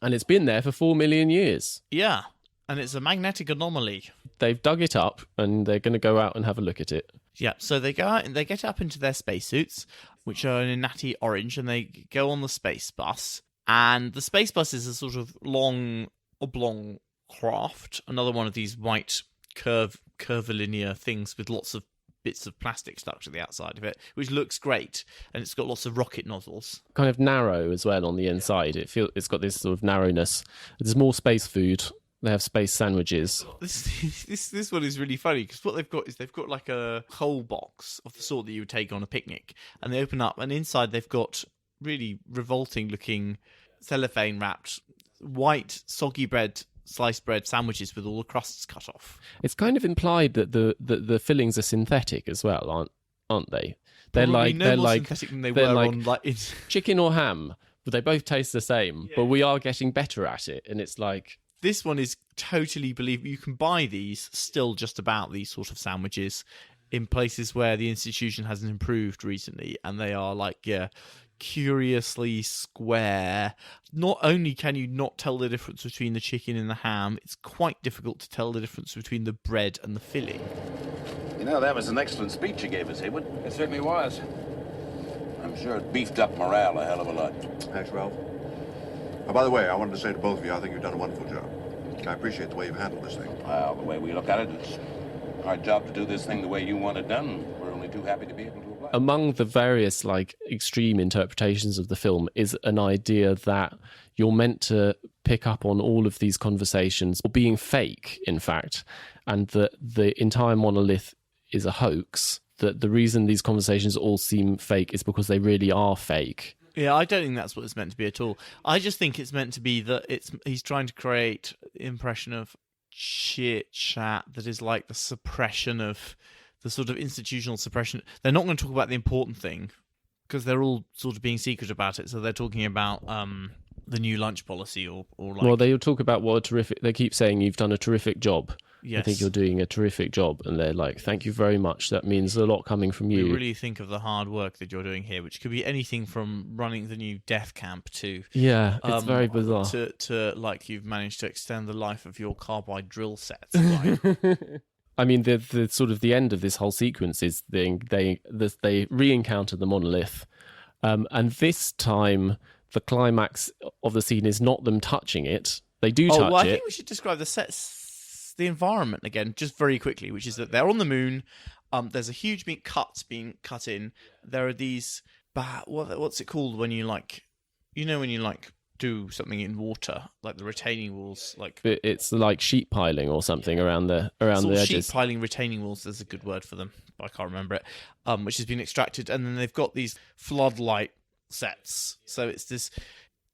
And it's been there for 4 million years. Yeah, and it's a magnetic anomaly. They've dug it up, and they're going to go out and have a look at it. Yeah, so they go out and they get up into their spacesuits, which are in a natty orange, and they go on the space bus. And the space bus is a sort of long, oblong craft, another one of these white curvilinear things with lots of bits of plastic stuck to the outside of it, which looks great, and it's got lots of rocket nozzles. Kind of narrow as well on the inside. It's got this sort of narrowness. There's more space food. They have space sandwiches. This one is really funny because what they've got is they've got like a whole box of the sort that you would take on a picnic, and they open up, and inside they've got really revolting looking cellophane wrapped white soggy sliced bread sandwiches with all the crusts cut off. It's kind of implied that the fillings are synthetic as well, aren't they? They're Probably like more synthetic than they were like on chicken or ham, but they both taste the same. Yeah. But we are getting better at it, and it's like this one is totally believable. You can buy these still just about these sort of sandwiches in places where the institution hasn't improved recently, and they are like curiously square. Not only can you not tell the difference between the chicken and the ham, it's quite difficult to tell the difference between the bread and the filling. You know, that was an excellent speech you gave us, Haywood. It certainly was. I'm sure it beefed up morale a hell of a lot. Thanks, Ralph. Oh, by the way, I wanted to say to both of you, I think you've done a wonderful job. I appreciate the way you've handled this thing. Well, the way we look at it, it's our job to do this thing the way you want it done. We're only too happy to be able to oblige. Among the various extreme interpretations of the film is an idea that you're meant to pick up on all of these conversations being fake, in fact, and that the entire monolith is a hoax, that the reason these conversations all seem fake is because they really are fake. Yeah, I don't think that's what it's meant to be at all. I just think it's meant to be that he's trying to create the impression of chit chat that is like the suppression of the sort of institutional suppression. They're not going to talk about the important thing because they're all sort of being secret about it. So they're talking about the new lunch policy or like... Well, they'll talk about what a terrific... They keep saying you've done a terrific job. Yes. I think you're doing a terrific job. And they're like, thank you very much. That means a lot coming from you. We really think of the hard work that you're doing here, which could be anything from running the new death camp to... Yeah, it's very bizarre. To like you've managed to extend the life of your carbide drill sets. Right? I mean, the sort of the end of this whole sequence is they re-encounter the monolith. And this time, the climax of the scene is not them touching it. They do touch it. I think we should describe the environment again, just very quickly, which is that they're on the moon. There's a huge being cut in. There are these, what's it called when you when you do something in water, like the retaining walls, like it's like sheet piling or something around the edges. Sheet piling retaining walls. There's a good word for them, but I can't remember it. Which has been extracted, and then they've got these floodlight sets. So it's this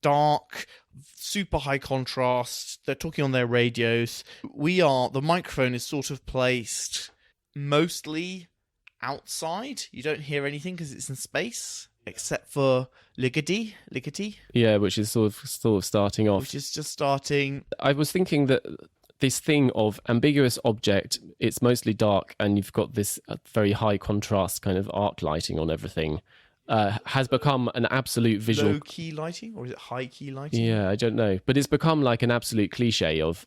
dark, super high contrast. They're talking on their radios. The microphone is sort of placed mostly outside. You don't hear anything because it's in space, except for Ligety. Yeah, which is sort of starting off. Which is just starting. I was thinking that this thing of ambiguous object, it's mostly dark, and you've got this very high contrast kind of arc lighting on everything. Has become an absolute visual... Low key lighting, or is it high key lighting? Yeah, I don't know, but it's become like an absolute cliche of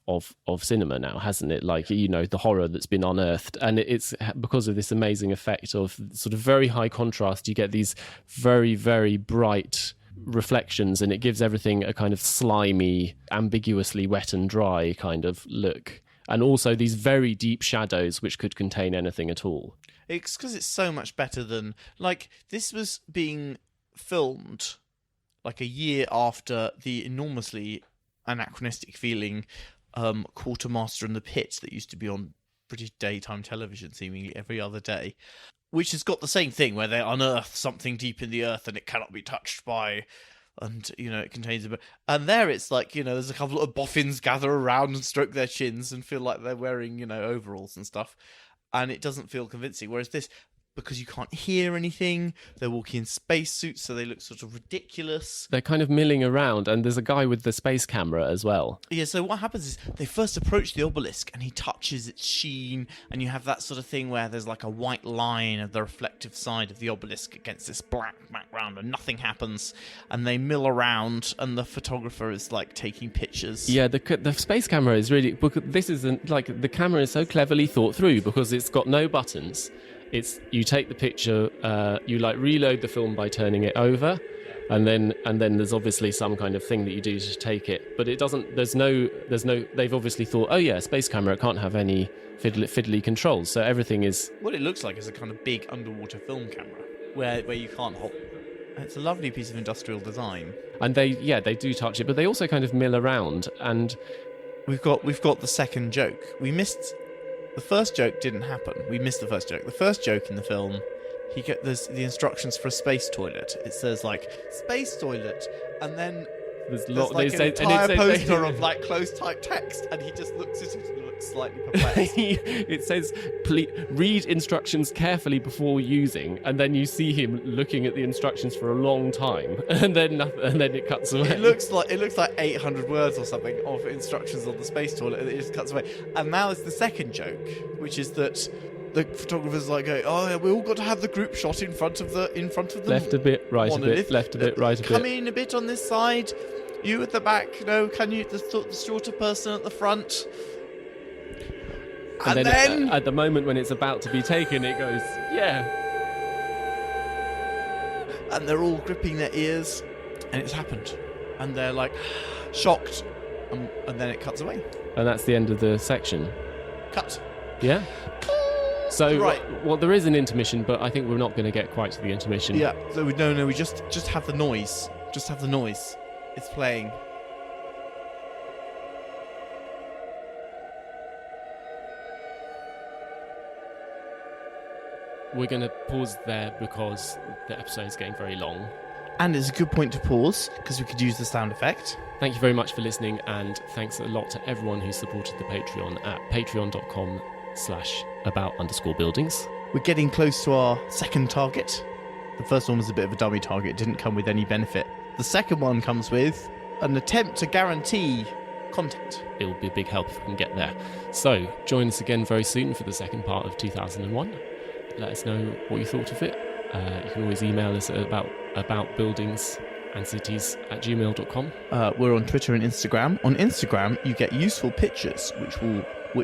cinema now, hasn't it? Like, the horror that's been unearthed, and it's because of this amazing effect of sort of very high contrast. You get these very, very bright reflections, and it gives everything a kind of slimy, ambiguously wet and dry kind of look, and also these very deep shadows which could contain anything at all. It's because it's so much better than... Like, this was being filmed like a year after the enormously anachronistic feeling Quartermaster and the Pit that used to be on British daytime television seemingly every other day, which has got the same thing where they unearth something deep in the earth and it cannot be touched by... And, it contains a bit... And there it's like, there's a couple of boffins gather around and stroke their chins and feel like they're wearing, overalls and stuff. And it doesn't feel convincing. Whereas this, because you can't hear anything. They're walking in spacesuits, so they look sort of ridiculous. They're kind of milling around, and there's a guy with the space camera as well. Yeah, so what happens is they first approach the obelisk and he touches its sheen, and you have that sort of thing where there's like a white line of the reflective side of the obelisk against this black background, and nothing happens. And they mill around, and the photographer is like taking pictures. Yeah, the space camera is really... Because this isn't... Like, the camera is so cleverly thought through because it's got no buttons. It's you take the picture, you like reload the film by turning it over, and then there's obviously some kind of thing that you do to take it. But it doesn't. There's no. They've obviously thought, oh yeah, space camera, it can't have any fiddly controls, so everything is. What it looks like is a kind of big underwater film camera where you can't hold. It's a lovely piece of industrial design. And they do touch it, but they also kind of mill around. And we've got the second joke. We missed. The first joke didn't happen. We missed the first joke. The first joke in the film, there's the instructions for a space toilet. It says like space toilet, and then there's like an entire poster of like close type text, and he just looks at it and looks slightly perplexed. It says, "Please read instructions carefully before using," and then you see him looking at the instructions for a long time, and then it cuts away. It looks like 800 words or something of instructions on the space toilet, and it just cuts away. And now is the second joke, which is that the photographer's like, "Oh, yeah, we all got to have the group shot in front of the left a bit, right a bit, left a bit, right a bit. Come in a bit on this side. You at the back. No, can you? The shorter person at the front." And then at the moment when it's about to be taken, it goes, yeah. And they're all gripping their ears, and it's happened. And they're like shocked, and then it cuts away. And that's the end of the section. Cut. Yeah. So, right. Well, there is an intermission, but I think we're not going to get quite to the intermission. Yeah. So we just have the noise. Just have the noise. It's playing. We're going to pause there because the episode is getting very long. And it's a good point to pause because we could use the sound effect. Thank you very much for listening, and thanks a lot to everyone who supported the Patreon at patreon.com/about_buildings. We're getting close to our second target. The first one was a bit of a dummy target. It didn't come with any benefit. The second one comes with an attempt to guarantee content. It will be a big help if we can get there. So, join us again very soon for the second part of 2001. Let us know what you thought of it. You can always email us at aboutbuildingsancities@gmail.com. We're on Twitter and Instagram. On Instagram, you get useful pictures, which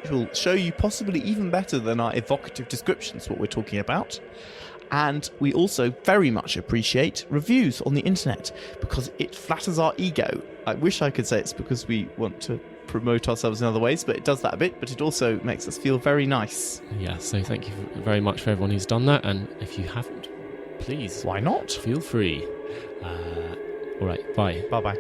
will show you possibly even better than our evocative descriptions what we're talking about. And we also very much appreciate reviews on the internet because it flatters our ego. I wish I could say it's because we want to promote ourselves in other ways, but it does that a bit, but it also makes us feel very nice. Yeah, so thank you very much for everyone who's done that, and if you haven't, please, why not? Feel free. All right, bye. Bye-bye.